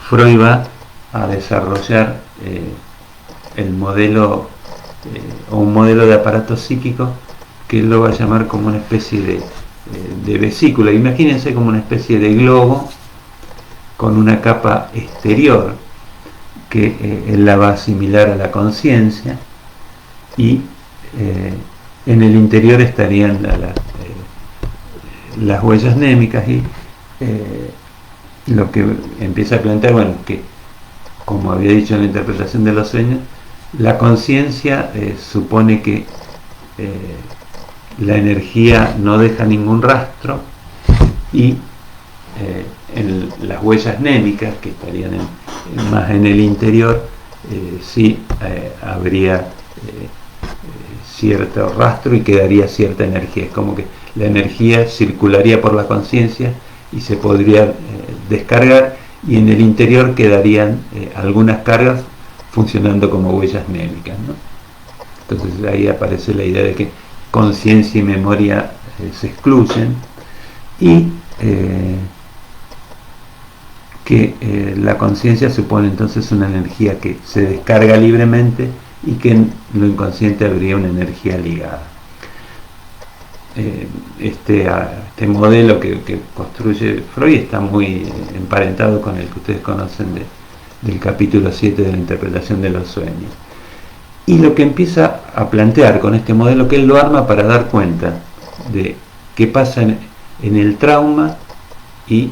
Freud va a desarrollar el modelo o un modelo de aparato psíquico que él lo va a llamar como una especie de vesícula. Imagínense como una especie de globo con una capa exterior que él la va a asimilar a la conciencia, y en el interior estarían las huellas némicas, y lo que empieza a plantear, bueno, que como había dicho en la interpretación de los sueños, la conciencia supone que la energía no deja ningún rastro, y en las huellas némicas, que estarían más en el interior, sí habría cierto rastro y quedaría cierta energía. Es como que la energía circularía por la conciencia y se podría descargar, y en el interior quedarían algunas cargas funcionando como huellas némicas, ¿no? Entonces ahí aparece la idea de que conciencia y memoria se excluyen, y que la conciencia supone entonces una energía que se descarga libremente, y que en lo inconsciente habría una energía ligada. Este modelo que construye Freud está muy emparentado con el que ustedes conocen del capítulo 7 de la interpretación de los sueños. Y lo que empieza a plantear con este modelo, que él lo arma para dar cuenta de qué pasa en el trauma, y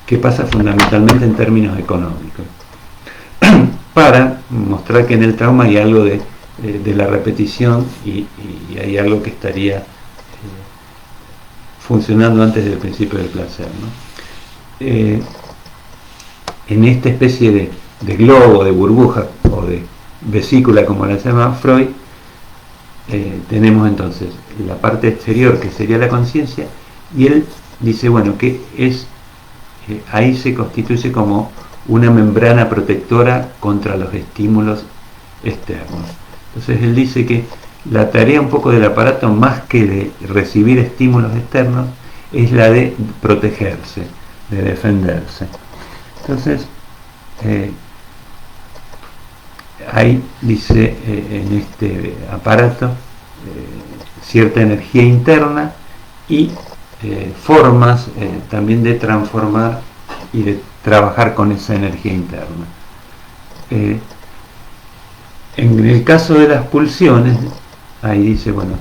qué pasa fundamentalmente en términos económicos, para mostrar que en el trauma hay algo de la repetición, y hay algo que estaría funcionando antes del principio del placer, ¿no? En esta especie de globo, de burbuja o de vesícula, como la llama Freud, tenemos entonces la parte exterior, que sería la conciencia, y él dice, bueno, que es ahí se constituye como una membrana protectora contra los estímulos externos. Entonces él dice que la tarea un poco del aparato, más que de recibir estímulos externos, es la de protegerse, de defenderse. Entonces ahí dice en este aparato cierta energía interna y formas también de transformar y de trabajar con esa energía interna. En el caso de las pulsiones, ahí dice, bueno,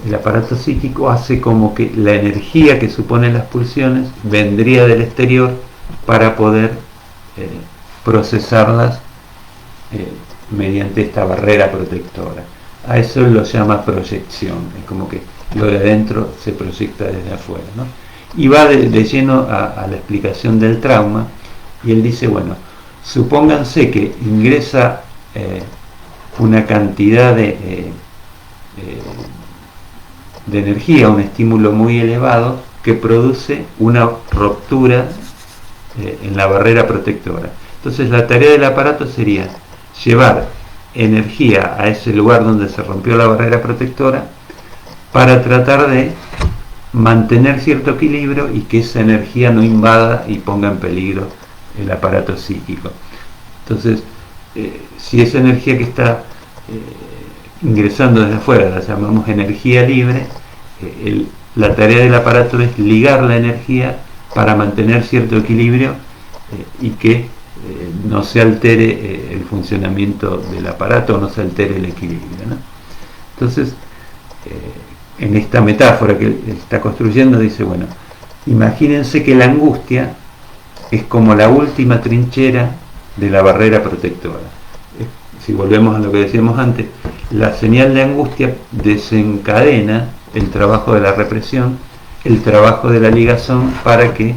el aparato psíquico hace como que la energía que suponen las pulsiones vendría del exterior para poder procesarlas mediante esta barrera protectora. A eso lo llama proyección, es como que lo de adentro se proyecta desde afuera, ¿no? Y va de lleno a la explicación del trauma, y él dice, bueno, supónganse que ingresa una cantidad de energía, un estímulo muy elevado, que produce una ruptura en la barrera protectora. Entonces la tarea del aparato sería llevar energía a ese lugar donde se rompió la barrera protectora, para tratar de mantener cierto equilibrio y que esa energía no invada y ponga en peligro el aparato psíquico. Entonces, si esa energía que está ingresando desde afuera la llamamos energía libre, la tarea del aparato es ligar la energía para mantener cierto equilibrio y que no se altere el funcionamiento del aparato, o no se altere el equilibrio, ¿no? Entonces, en esta metáfora que está construyendo, dice, bueno, imagínense que la angustia es como la última trinchera de la barrera protectora. Si volvemos a lo que decíamos antes, la señal de angustia desencadena el trabajo de la represión, el trabajo de la ligazón, para que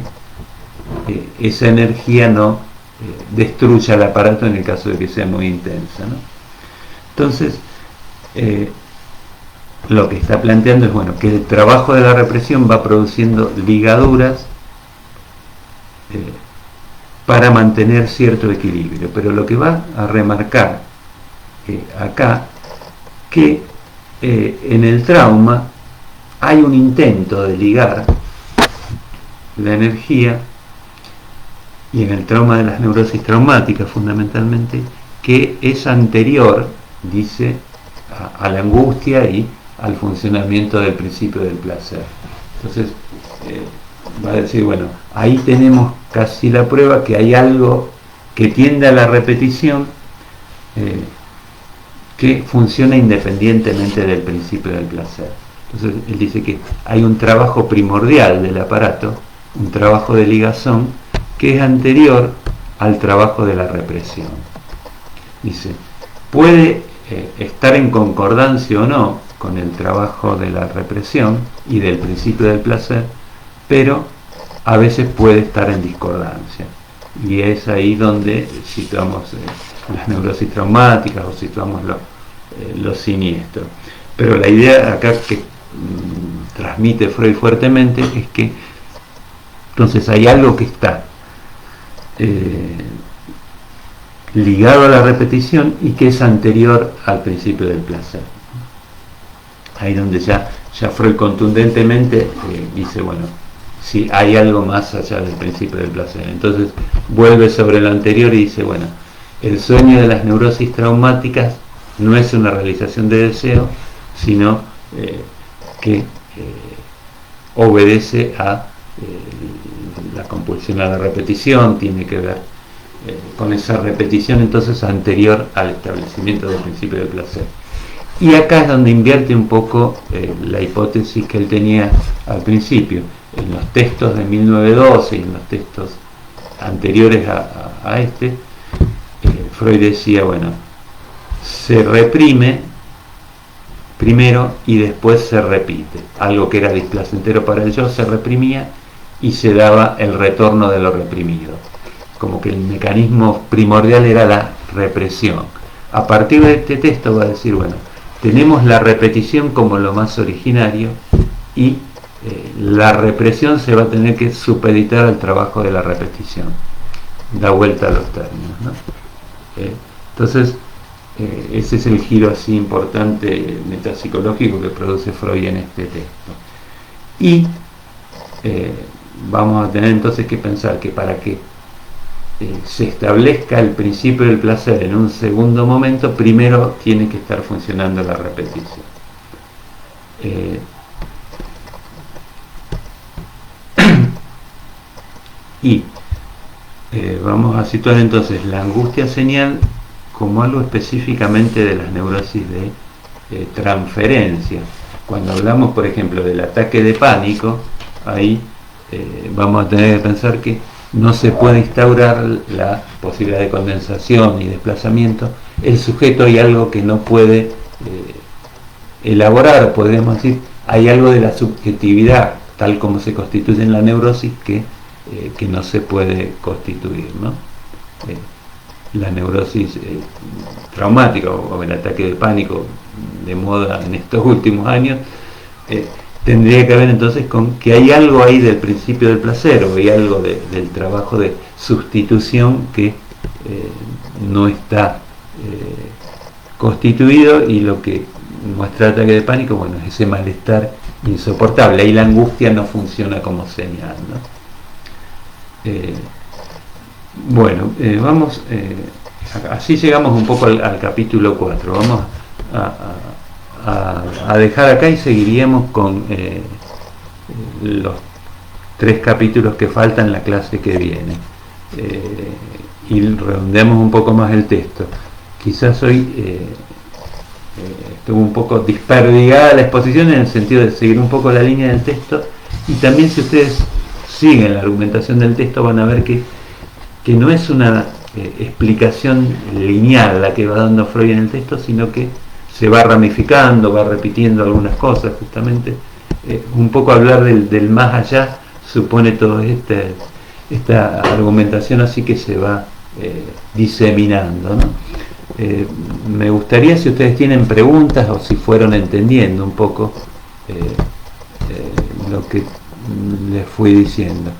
esa energía no destruya el aparato en el caso de que sea muy intensa, ¿no? Entonces, lo que está planteando es, bueno, que el trabajo de la represión va produciendo ligaduras para mantener cierto equilibrio, pero lo que va a remarcar acá, que en el trauma hay un intento de ligar la energía, y en el trauma de las neurosis traumáticas fundamentalmente, que es anterior, dice, a la angustia y al funcionamiento del principio del placer. Entonces va a decir, bueno, ahí tenemos casi la prueba que hay algo que tiende a la repetición, que funciona independientemente del principio del placer. Entonces él dice que hay un trabajo primordial del aparato, un trabajo de ligazón, que es anterior al trabajo de la represión. Dice, puede estar en concordancia o no con el trabajo de la represión y del principio del placer, pero a veces puede estar en discordancia. Y es ahí donde situamos las neurosis traumáticas o situamos los siniestros. Pero la idea acá que transmite Freud fuertemente es que entonces hay algo que está ligado a la repetición y que es anterior al principio del placer. Ahí donde ya Freud contundentemente dice, bueno, si hay algo más allá del principio del placer. Entonces vuelve sobre lo anterior y dice, bueno, el sueño de las neurosis traumáticas no es una realización de deseo, sino que obedece a la compulsión a la repetición, tiene que ver con esa repetición entonces anterior al establecimiento del principio del placer. Y acá es donde invierte un poco la hipótesis que él tenía al principio. En los textos de 1912 y en los textos anteriores a este, Freud decía, bueno, se reprime primero y después se repite. Algo que era displacentero para el yo se reprimía y se daba el retorno de lo reprimido. Como que el mecanismo primordial era la represión. A partir de este texto va a decir, bueno, tenemos la repetición como lo más originario y la represión se va a tener que supeditar al trabajo de la repetición. Da vuelta a los términos, ¿no? Entonces, ese es el giro así importante metapsicológico que produce Freud en este texto. Y vamos a tener entonces que pensar que para que se establezca el principio del placer en un segundo momento, primero tiene que estar funcionando la repetición. Y vamos a situar entonces la angustia señal como algo específicamente de las neurosis de transferencia. Cuando hablamos, por ejemplo, del ataque de pánico, ahí vamos a tener que pensar que no se puede instaurar la posibilidad de condensación y desplazamiento. El sujeto hay algo que no puede elaborar, podríamos decir, hay algo de la subjetividad, tal como se constituye en la neurosis, que no se puede constituir, ¿no? La neurosis traumática o el ataque de pánico de moda en estos últimos años, tendría que ver entonces con que hay algo ahí del principio del placer, o hay algo del trabajo de sustitución que no está constituido, y lo que muestra el ataque de pánico, bueno, es ese malestar insoportable. Ahí la angustia no funciona como señal, ¿no? Bueno, vamos, así llegamos un poco al capítulo 4. Vamos a dejar acá y seguiríamos con los 3 capítulos que faltan en la clase que viene, y redondeamos un poco más el texto. Quizás hoy estuvo un poco desperdigada la exposición en el sentido de seguir un poco la línea del texto, y también si ustedes siguen la argumentación del texto van a ver que no es una explicación lineal la que va dando Freud en el texto, sino que se va ramificando, va repitiendo algunas cosas. Justamente un poco hablar del más allá supone toda esta argumentación así que se va diseminando, ¿no? Me gustaría si ustedes tienen preguntas o si fueron entendiendo un poco lo que les fui diciendo.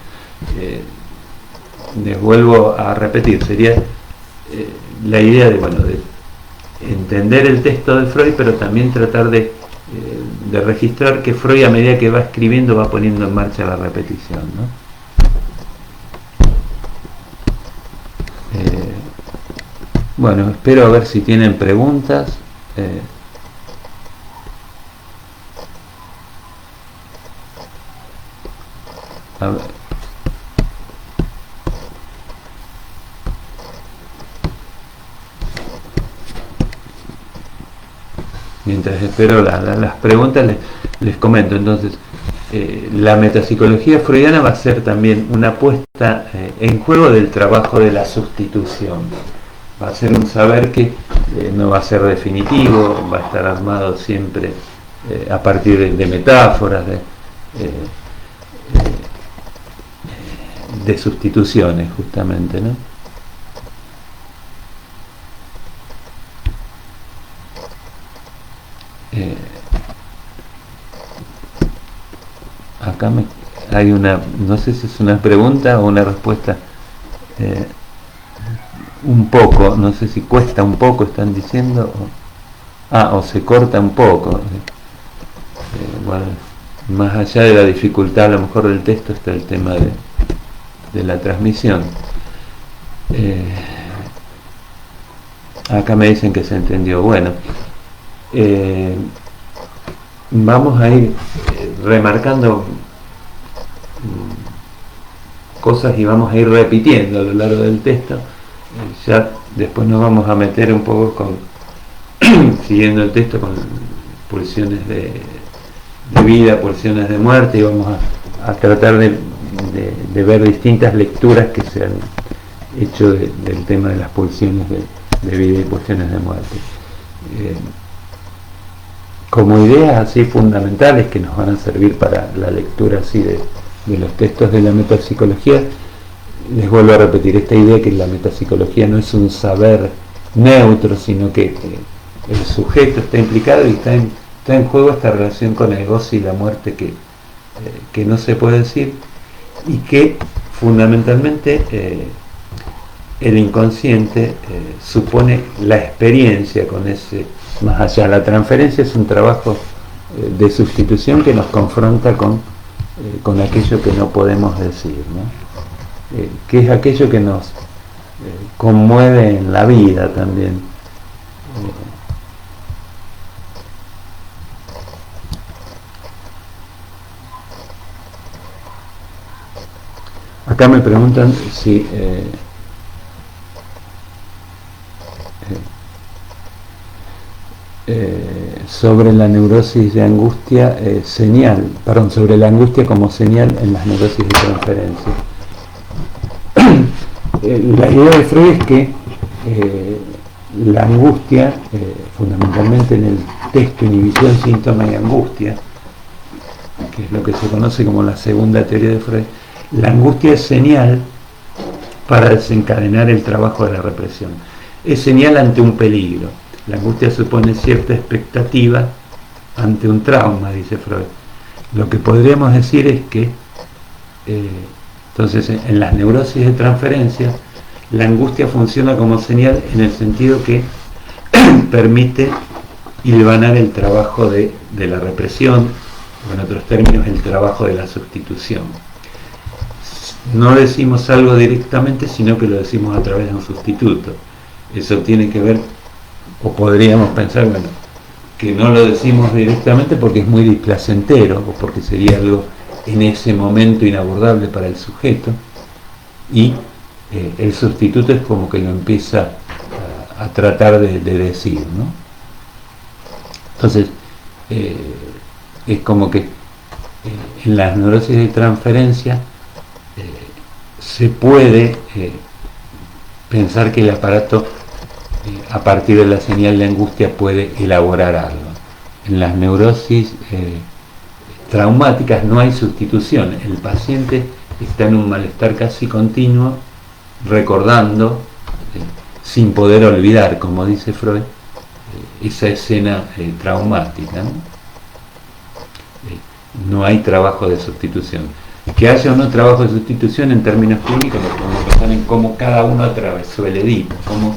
Les vuelvo a repetir, sería la idea de entender el texto de Freud, pero también tratar de registrar que Freud, a medida que va escribiendo, va poniendo en marcha la repetición, ¿no? Bueno, espero a ver si tienen preguntas. A ver. Mientras espero las preguntas, les comento. Entonces, la metapsicología freudiana va a ser también una puesta en juego del trabajo de la sustitución. Va a ser un saber que no va a ser definitivo, va a estar armado siempre a partir de metáforas, de sustituciones, justamente, ¿no? Acá hay una, no sé si es una pregunta o una respuesta. Un poco, no sé si cuesta un poco, están diciendo, o se corta un poco. Bueno, más allá de la dificultad a lo mejor del texto está el tema de la transmisión. Acá me dicen que se entendió. Bueno, vamos a ir remarcando cosas y vamos a ir repitiendo a lo largo del texto. Ya después nos vamos a meter un poco siguiendo el texto, con pulsiones de vida, pulsiones de muerte, y vamos a tratar de ver distintas lecturas que se han hecho del tema de las pulsiones de vida y pulsiones de muerte. Como ideas así fundamentales que nos van a servir para la lectura así de los textos de la metapsicología, les vuelvo a repetir esta idea que la metapsicología no es un saber neutro, sino que el sujeto está implicado y está en juego esta relación con el goce y la muerte que no se puede decir, y que fundamentalmente el inconsciente supone la experiencia con ese más allá. La transferencia es un trabajo de sustitución que nos confronta con aquello que no podemos decir, ¿no? Que es aquello que nos conmueve en la vida también. Acá me preguntan si sobre la neurosis de angustia sobre la angustia como señal en las neurosis de transferencia. La idea de Freud es que la angustia, fundamentalmente en el texto Inhibición, Síntoma y Angustia, que es lo que se conoce como la segunda teoría de Freud, la angustia es señal para desencadenar el trabajo de la represión. Es señal ante un peligro. La angustia supone cierta expectativa ante un trauma, dice Freud. Lo que podríamos decir es que entonces, en las neurosis de transferencia, la angustia funciona como señal en el sentido que permite hilvanar el trabajo de la represión, o en otros términos, el trabajo de la sustitución. No decimos algo directamente, sino que lo decimos a través de un sustituto. Eso tiene que ver, o podríamos pensar, bueno, que no lo decimos directamente porque es muy displacentero, o porque sería algo en ese momento inabordable para el sujeto, y el sustituto es como que lo empieza a tratar de decir, ¿no? Entonces es como que en las neurosis de transferencia se puede pensar que el aparato a partir de la señal de angustia puede elaborar algo. En las neurosis traumáticas no hay sustitución. El paciente está en un malestar casi continuo, recordando sin poder olvidar, como dice Freud, esa escena traumática, ¿no? No hay trabajo de sustitución. Que haya o no trabajo de sustitución en términos clínicos lo podemos pensar en cómo cada uno atravesó el Edipo, cómo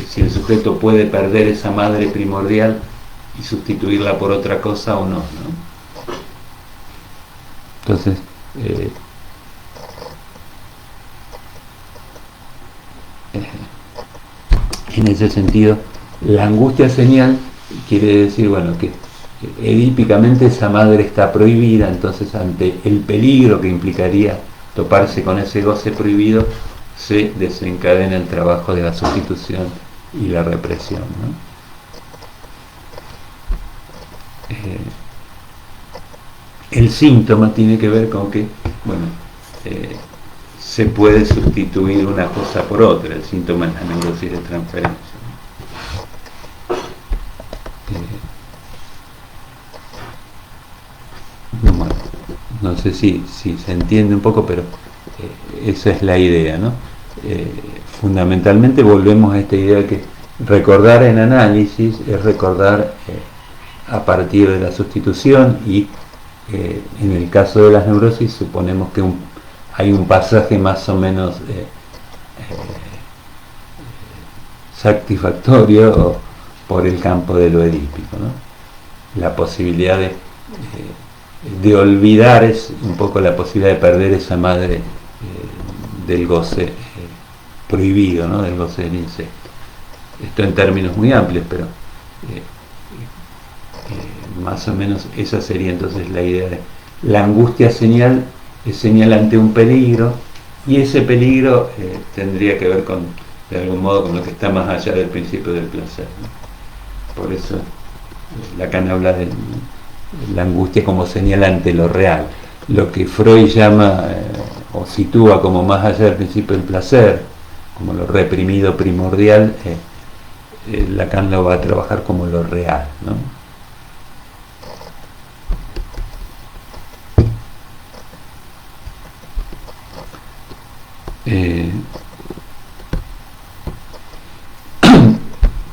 si el sujeto puede perder esa madre primordial y sustituirla por otra cosa o no, ¿no? Entonces, en ese sentido, la angustia señal quiere decir, bueno, que edípicamente esa madre está prohibida, entonces ante el peligro que implicaría toparse con ese goce prohibido, se desencadena el trabajo de la sustitución y la represión, ¿no? El síntoma tiene que ver con que, bueno, se puede sustituir una cosa por otra. El síntoma es la neurosis de transferencia. Bueno, no sé si se entiende un poco, pero esa es la idea, ¿no? Fundamentalmente volvemos a esta idea de que recordar en análisis es recordar a partir de la sustitución y en el caso de las neurosis suponemos que hay un pasaje más o menos satisfactorio por el campo de lo edípico, ¿no? La posibilidad de olvidar es un poco la posibilidad de perder esa madre del goce prohibido, ¿no? Del goce del incesto. Esto en términos muy amplios, pero más o menos esa sería entonces la idea de la angustia señal, es señal ante un peligro, y ese peligro tendría que ver de algún modo con lo que está más allá del principio del placer, ¿no? Por eso Lacan habla de la angustia como señal ante lo real, lo que Freud llama o sitúa como más allá del principio del placer, como lo reprimido primordial, Lacan lo va a trabajar como lo real, ¿no?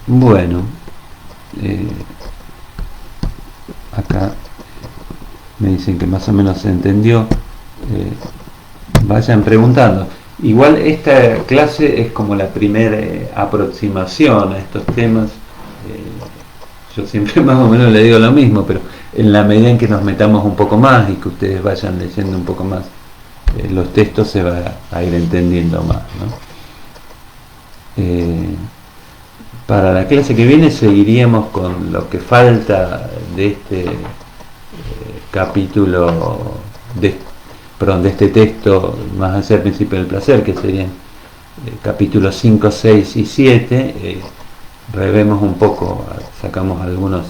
Bueno, acá me dicen que más o menos se entendió. Vayan preguntando. Igual esta clase es como la primera aproximación a estos temas. Yo siempre más o menos le digo lo mismo, pero en la medida en que nos metamos un poco más y que ustedes vayan leyendo un poco más los textos, se va a ir entendiendo más, ¿no? Para la clase que viene seguiríamos con lo que falta de este capítulo, de este texto más hacia el principio del placer, que serían capítulos 5, 6 y 7. Revemos un poco, sacamos algunos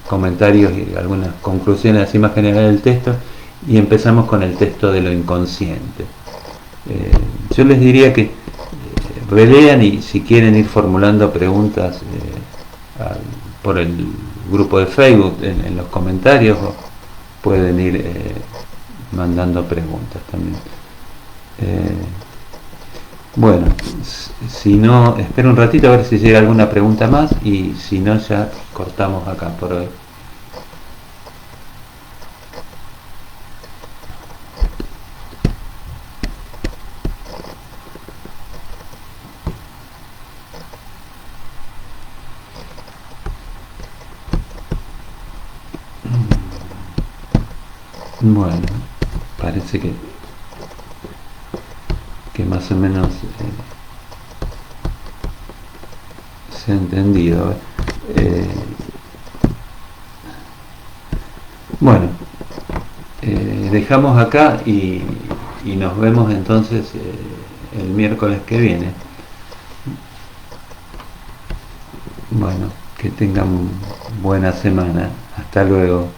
comentarios y algunas conclusiones así más generales del texto, y empezamos con el texto de lo inconsciente. Yo les diría que relean, y si quieren ir formulando preguntas por el grupo de Facebook en los comentarios, pueden ir mandando preguntas también. Bueno, si no, espero un ratito a ver si llega alguna pregunta más, y si no, ya cortamos acá por hoy. Bueno, parece que más o menos se ha entendido. Bueno, dejamos acá y nos vemos entonces el miércoles que viene. Bueno, que tengan buena semana. Hasta luego.